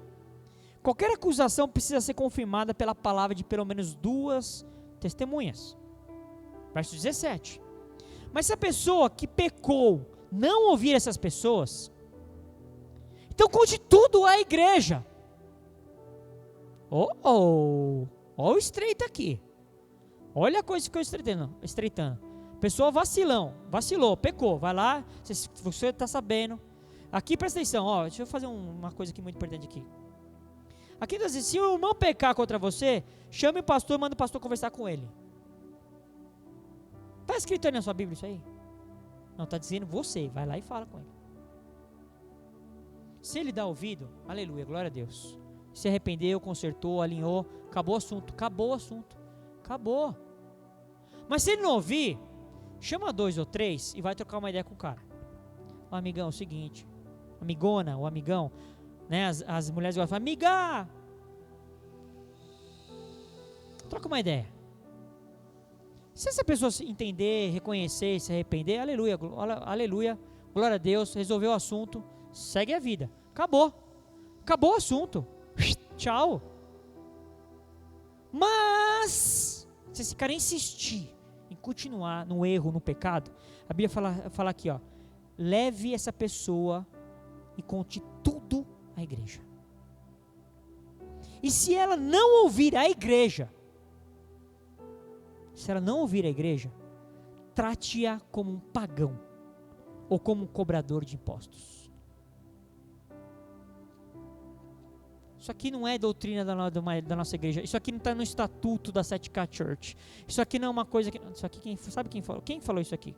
qualquer acusação precisa ser confirmada pela palavra de pelo menos 2 testemunhas. Verso 17. Mas se a pessoa que pecou não ouvir essas pessoas, então conte tudo à igreja. Olha o estreito aqui. Olha a coisa que eu estreitando. Pessoa vacilou, pecou. Vai lá, você está sabendo. Aqui presta atenção, deixa eu fazer uma coisa aqui muito importante aqui. Aqui diz assim, se o irmão pecar contra você, chame o pastor e manda o pastor conversar com ele. Está escrito aí na sua Bíblia isso aí? Não, está dizendo você, vai lá e fala com ele. Se ele dá ouvido, aleluia, glória a Deus. Se arrependeu, consertou, alinhou, acabou o assunto. Acabou. Mas se ele não ouvir, chama 2 ou 3 e vai trocar uma ideia com o cara. Amigão, é o seguinte, amigona ou amigão, né? As mulheres gostam de falar, amiga, troca uma ideia. Se essa pessoa entender, reconhecer, se arrepender, aleluia, glória a Deus, resolveu o assunto, segue a vida, acabou o assunto, tchau. Mas se esse cara insistir em continuar no erro, no pecado, a Bíblia fala aqui, leve essa pessoa e conte tudo à igreja. E se ela não ouvir a igreja, trate-a como um pagão ou como um cobrador de impostos. Isso aqui não é doutrina da nossa igreja. Isso aqui não está no estatuto da 7K Church. Isso aqui não é uma coisa que... Isso aqui, sabe quem falou? Quem falou isso aqui?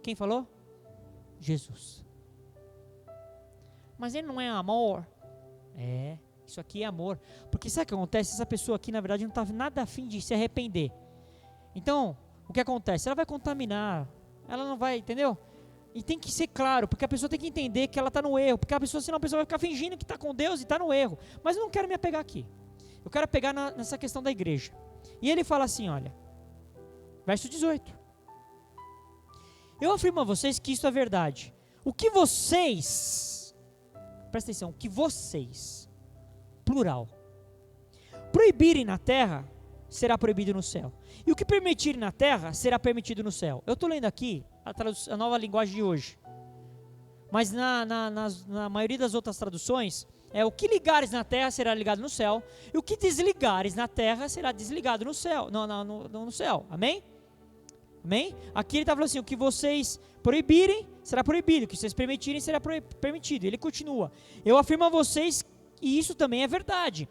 Quem falou? Jesus. Mas ele não é amor? Isso aqui é amor. Porque sabe o que acontece? Essa pessoa aqui, na verdade, não está nada a fim de se arrepender. Então, o que acontece? Ela vai contaminar. Ela não vai, entendeu? E tem que ser claro, porque a pessoa tem que entender que ela está no erro. Porque senão a pessoa vai ficar fingindo que está com Deus e está no erro. Mas eu não quero me apegar aqui. Eu quero apegar nessa questão da igreja. E ele fala assim, olha. Verso 18. Eu afirmo a vocês que isso é verdade. O que vocês, presta atenção, o que vocês, plural, proibirem na terra, será proibido no céu. E o que permitirem na terra, será permitido no céu. Eu estou lendo aqui a nova linguagem de hoje. Mas na maioria das outras traduções, o que ligares na terra será ligado no céu, e o que desligares na terra será desligado no céu. No céu. Amém? Amém? Aqui ele está falando assim, o que vocês proibirem, será proibido. O que vocês permitirem, será permitido. Ele continua. Eu afirmo a vocês, e isso também é verdade.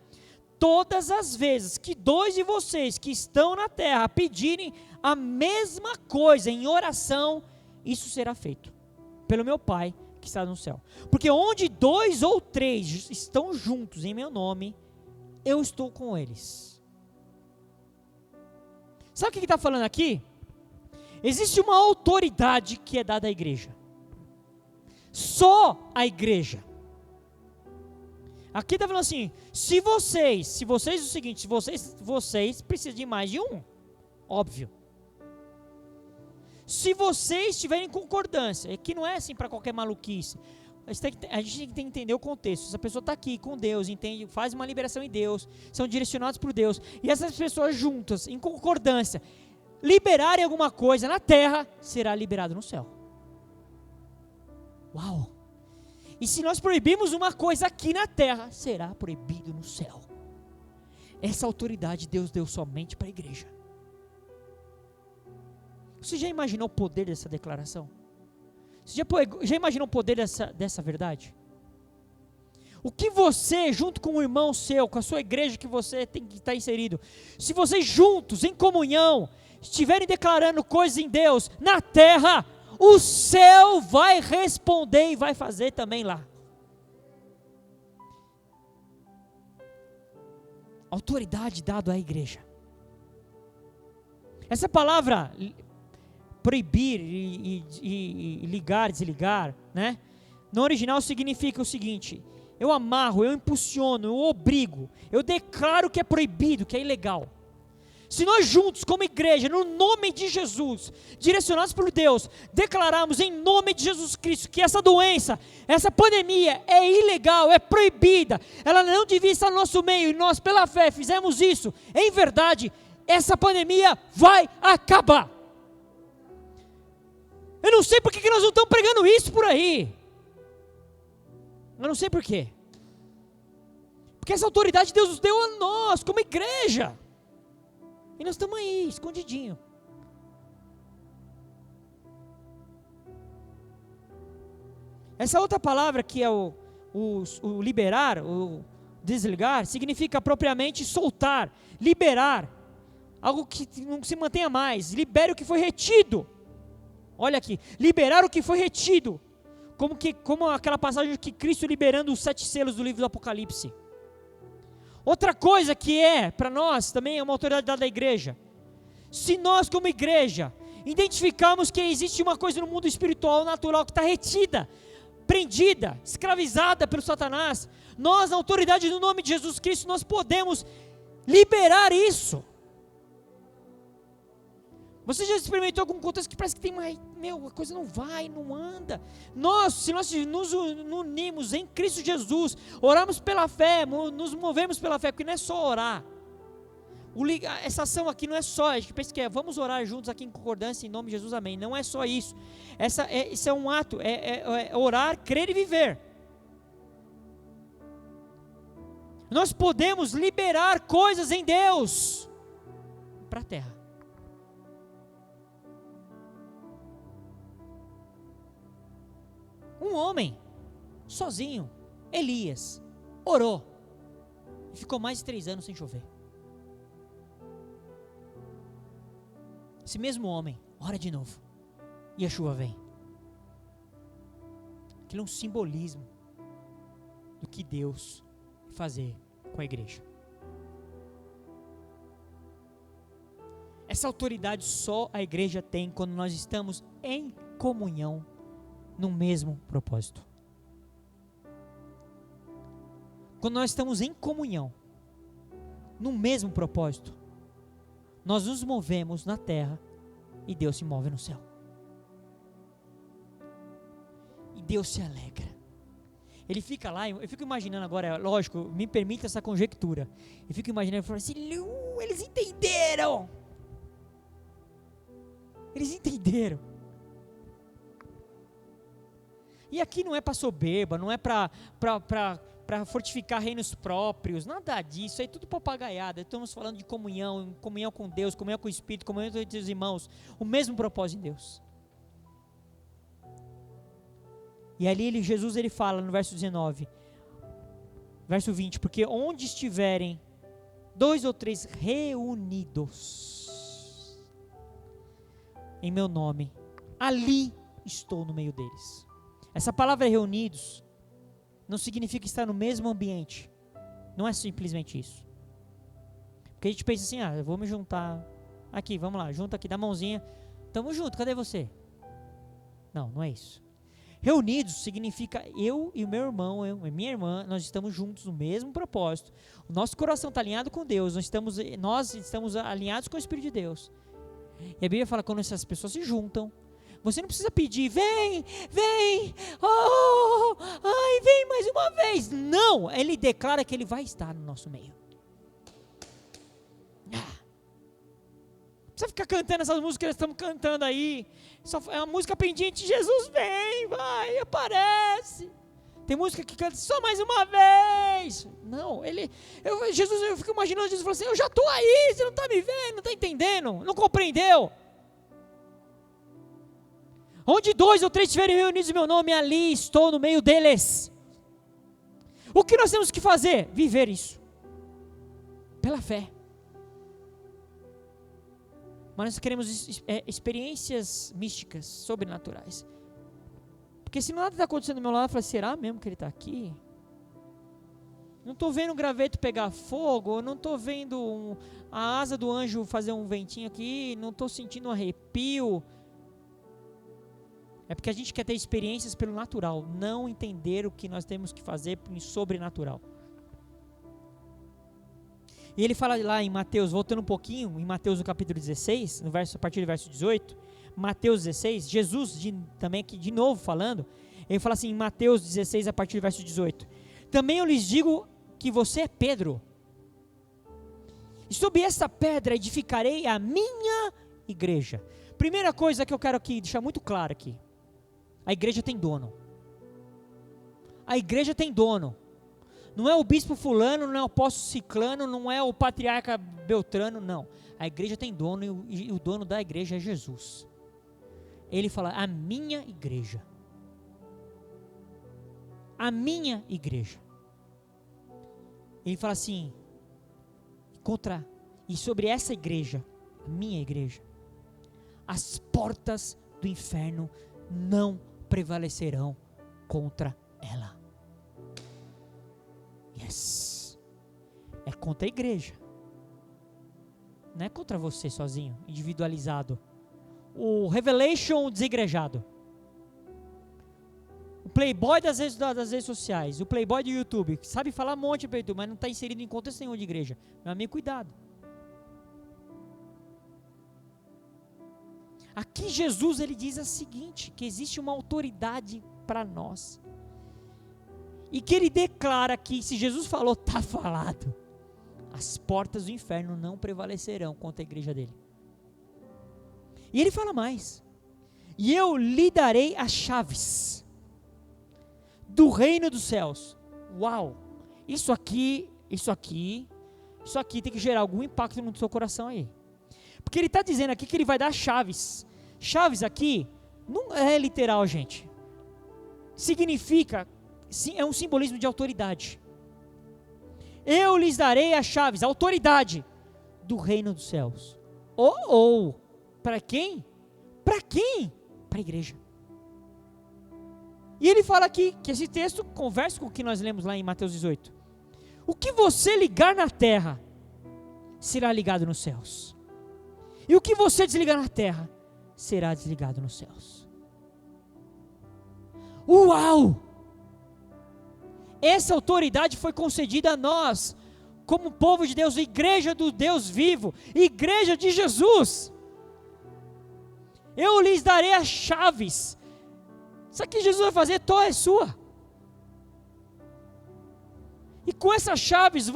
Todas as vezes que 2 de vocês que estão na terra pedirem a mesma coisa em oração, isso será feito pelo meu Pai que está no céu. Porque onde 2 ou 3 estão juntos em meu nome, eu estou com eles. Sabe o que está falando aqui? Existe uma autoridade que é dada à igreja. Só a igreja. Aqui está falando assim, se vocês precisam de mais de um, óbvio. Se vocês tiverem concordância, que não é assim para qualquer maluquice, a gente tem que entender o contexto. Se a pessoa está aqui com Deus, entende, faz uma liberação em Deus, são direcionados por Deus, e essas pessoas juntas, em concordância, liberarem alguma coisa na terra, será liberado no céu. Uau! E se nós proibirmos uma coisa aqui na terra, será proibido no céu. Essa autoridade Deus deu somente para a igreja. Você já imaginou o poder dessa declaração? Você já imaginou o poder dessa verdade? O que você, junto com o irmão seu, com a sua igreja que você tem que estar inserido, se vocês juntos, em comunhão, estiverem declarando coisas em Deus, na terra, o céu vai responder e vai fazer também lá. Autoridade dada à igreja. Essa palavra proibir e ligar, desligar, né? No original significa o seguinte: eu amarro, eu impulsiono, eu obrigo, eu declaro que é proibido, que é ilegal. Se nós juntos, como igreja, no nome de Jesus, direcionados por Deus, declararmos em nome de Jesus Cristo que essa doença, essa pandemia é ilegal, é proibida, ela não devia estar no nosso meio, e nós pela fé fizemos isso, em verdade, essa pandemia vai acabar. Eu não sei por que nós não estamos pregando isso por aí. Eu não sei por quê. Porque essa autoridade Deus nos deu a nós, como igreja. E nós estamos aí, escondidinho. Essa outra palavra que é o liberar, o desligar, significa propriamente soltar, liberar. Algo que não se mantenha mais. Libere o que foi retido. Olha aqui, liberar o que foi retido. Como aquela passagem que Cristo liberando os 7 selos do livro do Apocalipse. Outra coisa que para nós, também é uma autoridade dada à igreja. Se nós como igreja, identificarmos que existe uma coisa no mundo espiritual, natural, que está retida, prendida, escravizada pelo Satanás, nós, na autoridade do nome de Jesus Cristo, nós podemos liberar isso. Você já experimentou algum contexto que parece que tem mais, a coisa não vai, não anda. Se nós nos unimos em Cristo Jesus, oramos pela fé, nos movemos pela fé, porque não é só orar. Essa ação aqui não é só, a gente pensa que vamos orar juntos aqui em concordância, em nome de Jesus, amém. Não é só isso. Isso é um ato, é orar, crer e viver. Nós podemos liberar coisas em Deus para a terra. Um homem, sozinho, Elias, orou, e ficou mais de 3 anos sem chover. Esse mesmo homem, ora de novo, e a chuva vem. Aquilo é um simbolismo do que Deus vai fazer com a igreja. Essa autoridade só a igreja tem quando nós estamos em comunhão no mesmo propósito. Quando nós estamos em comunhão, no mesmo propósito, nós nos movemos na terra e Deus se move no céu. E Deus se alegra. Ele fica lá, eu fico imaginando agora, lógico, me permita essa conjectura. Eu fico imaginando, eu falo assim, eles entenderam. Eles entenderam. E aqui não é para soberba, não é para fortificar reinos próprios, nada disso, é tudo papagaiada. Estamos falando de comunhão com Deus, comunhão com o Espírito, comunhão com os irmãos, o mesmo propósito em Deus. E ali Jesus fala no verso 19, verso 20, porque onde estiverem 2 ou 3 reunidos em meu nome, ali estou no meio deles. Essa palavra reunidos não significa estar no mesmo ambiente. Não é simplesmente isso. Porque a gente pensa assim, eu vou me juntar aqui, vamos lá, junta aqui, dá a mãozinha, tamo junto, cadê você? Não é isso. Reunidos significa eu e o meu irmão, eu e minha irmã, nós estamos juntos no mesmo propósito. O nosso coração está alinhado com Deus, nós estamos alinhados com o Espírito de Deus. E a Bíblia fala que quando essas pessoas se juntam, você não precisa pedir, vem, vem mais uma vez. Não, ele declara que ele vai estar no nosso meio. Precisa ficar cantando essas músicas que nós estamos cantando aí. É uma música pendente, Jesus vem, vai, aparece. Tem música que canta só mais uma vez. Não, eu fico imaginando Jesus falando assim, eu já estou aí, você não está me vendo, não está entendendo, não compreendeu. Onde 2 ou 3 estiverem reunidos em meu nome, ali estou no meio deles. O que nós temos que fazer? Viver isso. Pela fé. Mas nós queremos experiências místicas, sobrenaturais. Porque se nada está acontecendo do meu lado, eu falo, será mesmo que ele está aqui? Não estou vendo um graveto pegar fogo, eu não estou vendo a asa do anjo fazer um ventinho aqui, não estou sentindo um arrepio. É porque a gente quer ter experiências pelo natural, não entender o que nós temos que fazer em sobrenatural. E ele fala lá em Mateus, voltando um pouquinho, em Mateus no capítulo 16, a partir do verso 18, Mateus 16, Jesus também aqui de novo falando, ele fala assim em Mateus 16 a partir do verso 18, também eu lhes digo que você é Pedro, e sobre essa pedra edificarei a minha igreja. Primeira coisa que eu quero aqui deixar muito claro aqui, a igreja tem dono. A igreja tem dono. Não é o bispo fulano, não é o apóstolo ciclano, não é o patriarca beltrano, não. A igreja tem dono e o dono da igreja é Jesus. Ele fala, a minha igreja. A minha igreja. Ele fala assim, e sobre essa igreja, a minha igreja, as portas do inferno não prevalecerão contra ela. Yes. É contra a igreja. Não é contra você sozinho, individualizado. O Revelation desigrejado. O playboy das redes sociais. O playboy do YouTube. Sabe falar um monte para YouTube, mas não está inserido em contexto nenhum de igreja. Meu amigo, cuidado. Aqui Jesus ele diz o seguinte, que existe uma autoridade para nós. E que ele declara que se Jesus falou, está falado. As portas do inferno não prevalecerão contra a igreja dele. E ele fala mais. E eu lhe darei as chaves do reino dos céus. Uau! Isso aqui tem que gerar algum impacto no seu coração aí. Porque ele está dizendo aqui que ele vai dar chaves. Chaves aqui não é literal, gente. Significa, sim, é um simbolismo de autoridade. Eu lhes darei as chaves, a autoridade do reino dos céus. Para quem? Para quem? Para a igreja. E ele fala aqui, que esse texto conversa com o que nós lemos lá em Mateus 18. O que você ligar na terra, será ligado nos céus. E o que você desligar na terra, será desligado nos céus. Uau! Essa autoridade foi concedida a nós, como povo de Deus, igreja do Deus vivo, igreja de Jesus. Eu lhes darei as chaves. Isso aqui Jesus vai fazer, é sua. E com essas chaves, o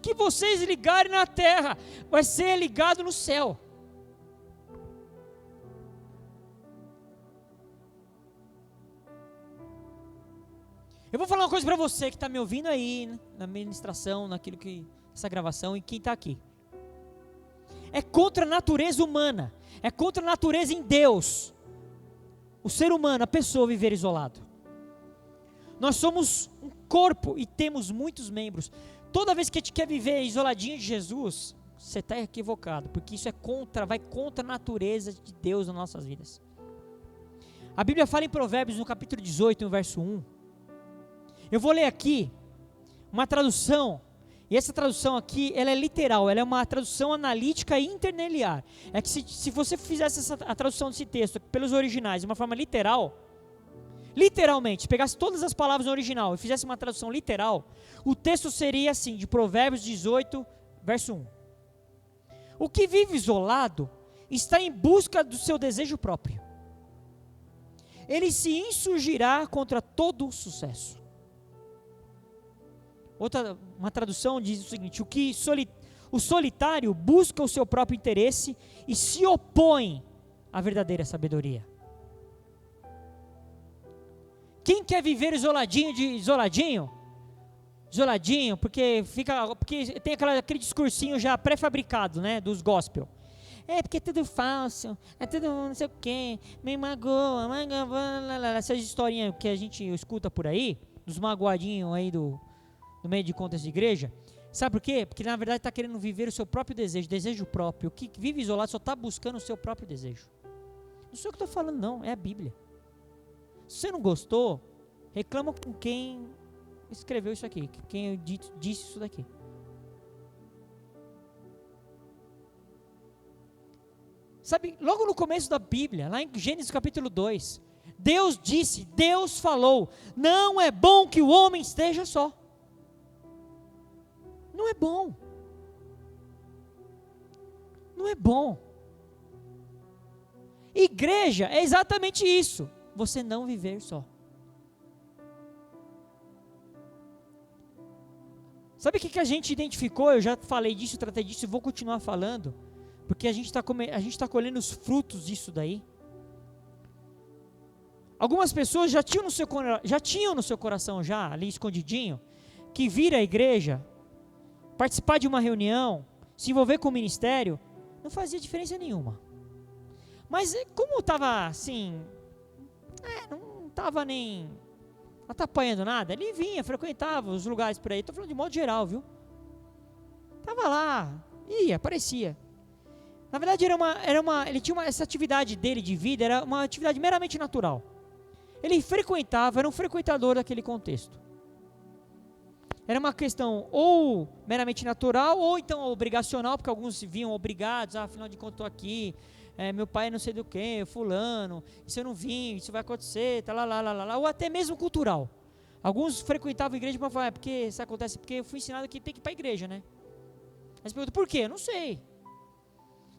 que vocês ligarem na terra, vai ser ligado no céu. Eu vou falar uma coisa para você que está me ouvindo aí, né, na ministração, essa gravação e quem está aqui. É contra a natureza humana, é contra a natureza em Deus, o ser humano, a pessoa viver isolado. Nós somos um corpo e temos muitos membros. Toda vez que a gente quer viver isoladinho de Jesus, você está equivocado, porque isso vai contra a natureza de Deus nas nossas vidas. A Bíblia fala em Provérbios, no capítulo 18, no verso 1. Eu vou ler aqui uma tradução, e essa tradução aqui, ela é literal, ela é uma tradução analítica e interlinear. É que se você fizesse a tradução desse texto pelos originais de uma forma literal, literalmente, pegasse todas as palavras no original e fizesse uma tradução literal, o texto seria assim, de Provérbios 18, verso 1. O que vive isolado está em busca do seu desejo próprio. Ele se insurgirá contra todo o sucesso. Uma tradução diz o seguinte: o solitário busca o seu próprio interesse e se opõe à verdadeira sabedoria. Quem quer viver isoladinho, porque tem aquele discursinho já pré-fabricado, né, dos gospel. É porque é tudo falso, é tudo não sei o quê, me magoa, essas historinhas que a gente escuta por aí, dos magoadinhos aí do meio de contas de igreja. Sabe por quê? Porque na verdade está querendo viver o seu próprio desejo próprio. O que vive isolado só está buscando o seu próprio desejo. Não sei o que estou falando não, é a Bíblia. Se você não gostou, reclama com quem escreveu isso aqui, quem disse isso daqui. Sabe, logo no começo da Bíblia, lá em Gênesis capítulo 2, Deus disse, Deus falou, não é bom que o homem esteja só. Não é bom. Não é bom. Igreja é exatamente isso, você não viver só. Sabe o que a gente identificou? Eu já falei disso, tratei disso e vou continuar falando. Porque a gente está colhendo os frutos disso daí. Algumas pessoas já tinham no seu coração, ali escondidinho, que vir à igreja, participar de uma reunião, se envolver com o ministério, não fazia diferença nenhuma. Mas como estava assim, não estava nem atrapalhando nada, ele vinha, frequentava os lugares por aí, estou falando de modo geral, viu? Estava lá, ia, aparecia. Na verdade ele tinha essa atividade dele de vida, era uma atividade meramente natural. Ele frequentava, era um frequentador daquele contexto. Era uma questão ou meramente natural, ou então obrigacional, porque alguns se viam obrigados, afinal de contas estou aqui, meu pai não sei do que, fulano, e se eu não vim, isso vai acontecer, ou até mesmo cultural. Alguns frequentavam a igreja para falar, porque isso acontece porque eu fui ensinado que tem que ir para a igreja, né? Mas perguntam, por quê? Eu não sei.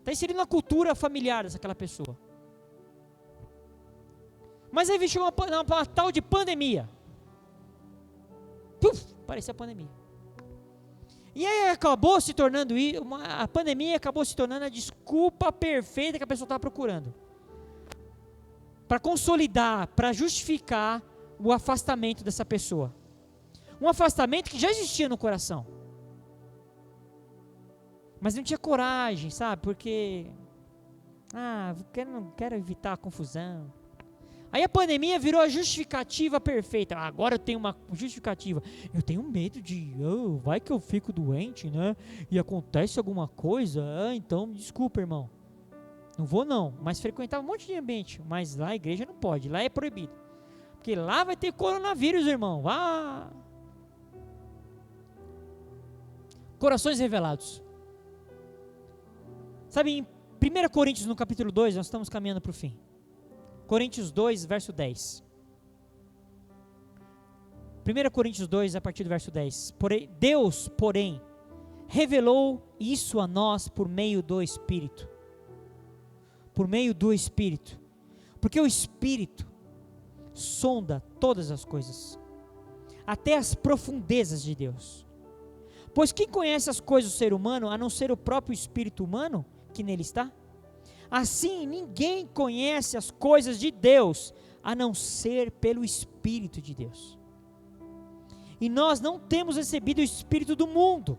Está inserido na cultura familiar daquela pessoa. Mas aí chegou uma tal de pandemia. Parecia a pandemia. E aí acabou se tornando, a pandemia acabou se tornando a desculpa perfeita que a pessoa estava procurando. Para consolidar, para justificar o afastamento dessa pessoa. Um afastamento que já existia no coração. Mas não tinha coragem, sabe? Porque, não quero evitar a confusão. Aí a pandemia virou a justificativa perfeita. Agora eu tenho uma justificativa. Eu tenho medo de, vai que eu fico doente, né? E acontece alguma coisa. Então, desculpa, irmão. Não vou não. Mas frequentava um monte de ambiente. Mas lá a igreja não pode. Lá é proibido. Porque lá vai ter coronavírus, irmão. Corações revelados. Sabe, em 1 Coríntios, no capítulo 2, nós estamos caminhando para o fim. Coríntios 2, verso 10. 1 Coríntios 2, a partir do verso 10. Deus, porém, revelou isso a nós por meio do Espírito. Por meio do Espírito. Porque o Espírito sonda todas as coisas, até as profundezas de Deus. Pois quem conhece as coisas do ser humano, a não ser o próprio Espírito humano que nele está? Assim, ninguém conhece as coisas de Deus, a não ser pelo Espírito de Deus. E nós não temos recebido o Espírito do mundo,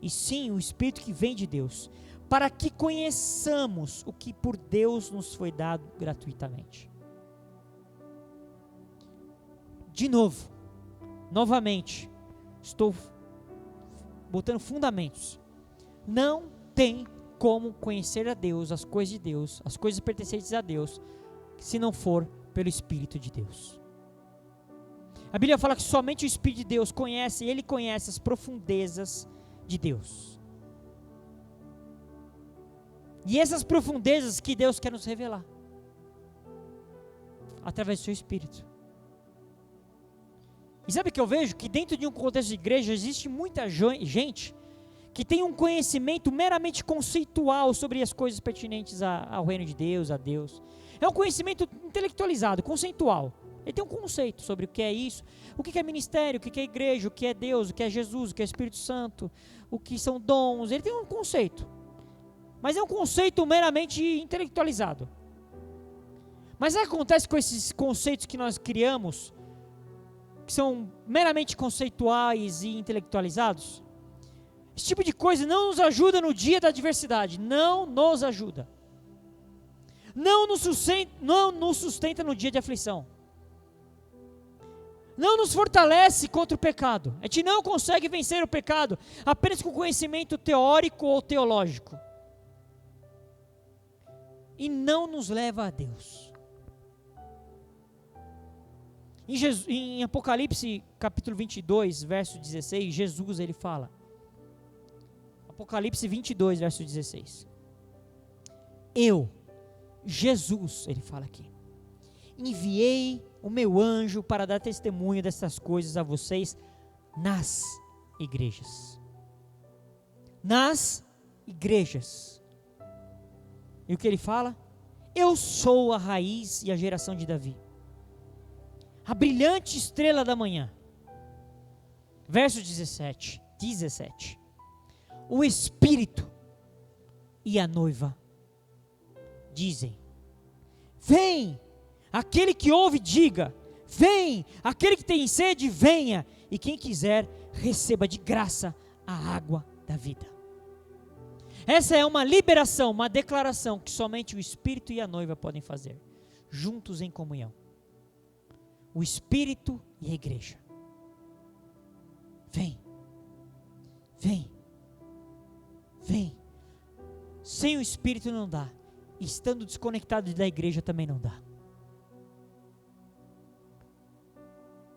e sim o Espírito que vem de Deus, para que conheçamos o que por Deus nos foi dado gratuitamente. De novo, novamente, estou botando fundamentos. Não tem como conhecer a Deus, as coisas de Deus, as coisas pertencentes a Deus, se não for pelo Espírito de Deus. A Bíblia fala que somente o Espírito de Deus conhece, ele conhece as profundezas de Deus. E essas profundezas que Deus quer nos revelar, através do seu Espírito. E sabe o que eu vejo? Que dentro de um contexto de igreja existe muita gente que tem um conhecimento meramente conceitual sobre as coisas pertinentes ao reino de Deus, a Deus. É um conhecimento intelectualizado, conceitual. Ele tem um conceito sobre o que é isso, o que é ministério, o que é igreja, o que é Deus, o que é Jesus, o que é Espírito Santo, o que são dons. Ele tem um conceito. Mas é um conceito meramente intelectualizado. Mas o que acontece com esses conceitos que nós criamos, que são meramente conceituais e intelectualizados? Esse tipo de coisa não nos ajuda no dia da adversidade. Não nos ajuda. Não nos sustenta no dia de aflição. Não nos fortalece contra o pecado. A gente não consegue vencer o pecado apenas com conhecimento teórico ou teológico. E não nos leva a Deus. Em Apocalipse capítulo 22, verso 16, Jesus ele fala. Apocalipse 22, verso 16. Eu, Jesus, ele fala aqui, enviei o meu anjo para dar testemunho dessas coisas a vocês nas igrejas. Nas igrejas. E o que ele fala? Eu sou a raiz e a geração de Davi, a brilhante estrela da manhã. Verso 17. O Espírito e a noiva dizem: vem. Aquele que ouve, diga: vem. Aquele que tem sede, venha. E quem quiser, receba de graça a água da vida. Essa é uma liberação, uma declaração que somente o Espírito e a noiva podem fazer, juntos em comunhão. O Espírito e a igreja. Vem. Vem. Vem. Sem o Espírito não dá. Estando desconectado da igreja também não dá.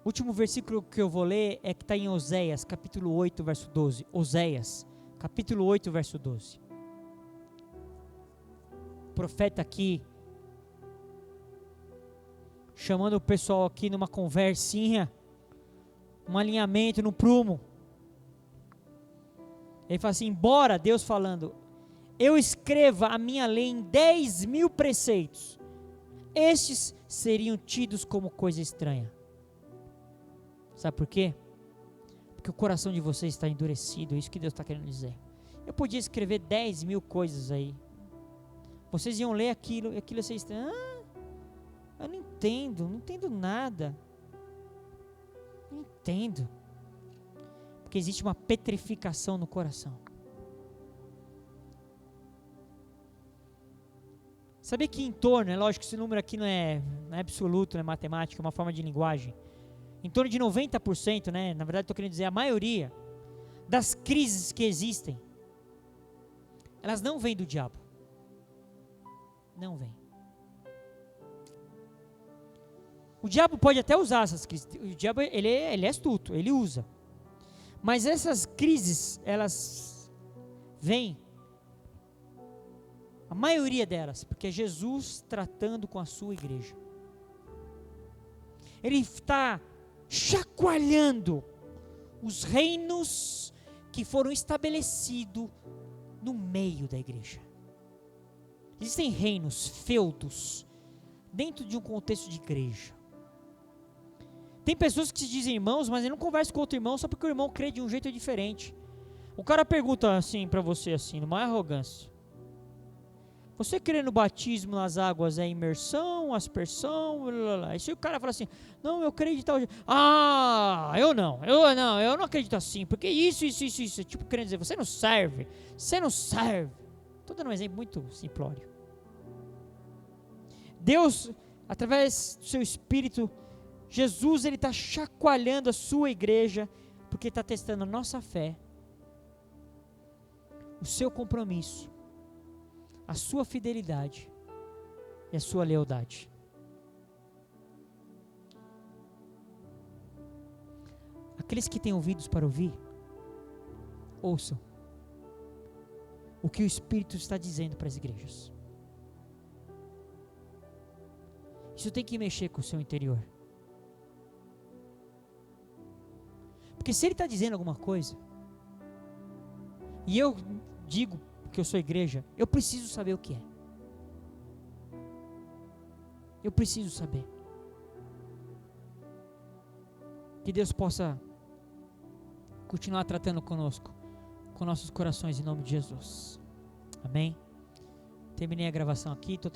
O último versículo que eu vou ler é que está em Oséias, capítulo 8, verso 12. Oséias, capítulo 8, verso 12. O profeta aqui, chamando o pessoal aqui numa conversinha, um alinhamento no prumo. Ele fala assim: embora Deus falando, eu escreva a minha lei em 10.000 preceitos, estes seriam tidos como coisa estranha. Sabe por quê? Porque o coração de vocês está endurecido, é isso que Deus está querendo dizer. Eu podia escrever 10.000 coisas aí, vocês iam ler aquilo, e aquilo ia ser estranho. Eu não entendo nada. Não entendo. Porque existe uma petrificação no coração. Sabia que em torno, é lógico que esse número aqui não é absoluto, não é matemática, é uma forma de linguagem. Em torno de 90%, né? Na verdade estou querendo dizer a maioria das crises que existem, elas não vêm do diabo. Não vêm. O diabo pode até usar essas crises. O diabo ele é astuto, ele usa. Mas essas crises, elas vêm, a maioria delas, porque é Jesus tratando com a sua igreja. Ele está chacoalhando os reinos que foram estabelecidos no meio da igreja. Existem reinos, feudos, dentro de um contexto de igreja. Tem pessoas que se dizem irmãos, mas ele não conversa com outro irmão só porque o irmão crê de um jeito diferente. O cara pergunta assim para você, assim, numa arrogância: você crê no batismo nas águas, é imersão, aspersão, blá, blá, blá. E se o cara fala assim: não, eu creio de tal jeito. Eu não acredito assim, porque isso. Tipo, querendo dizer, você não serve. Estou dando um exemplo muito simplório. Deus, através do seu Espírito, Jesus, ele está chacoalhando a sua igreja, porque está testando a nossa fé, o seu compromisso, a sua fidelidade e a sua lealdade. Aqueles que têm ouvidos para ouvir, ouçam o que o Espírito está dizendo para as igrejas. Isso tem que mexer com o seu interior. Porque se ele está dizendo alguma coisa, e eu digo que eu sou igreja, eu preciso saber o que é. Eu preciso saber. Que Deus possa continuar tratando conosco, com nossos corações, em nome de Jesus. Amém? Terminei a gravação aqui, estou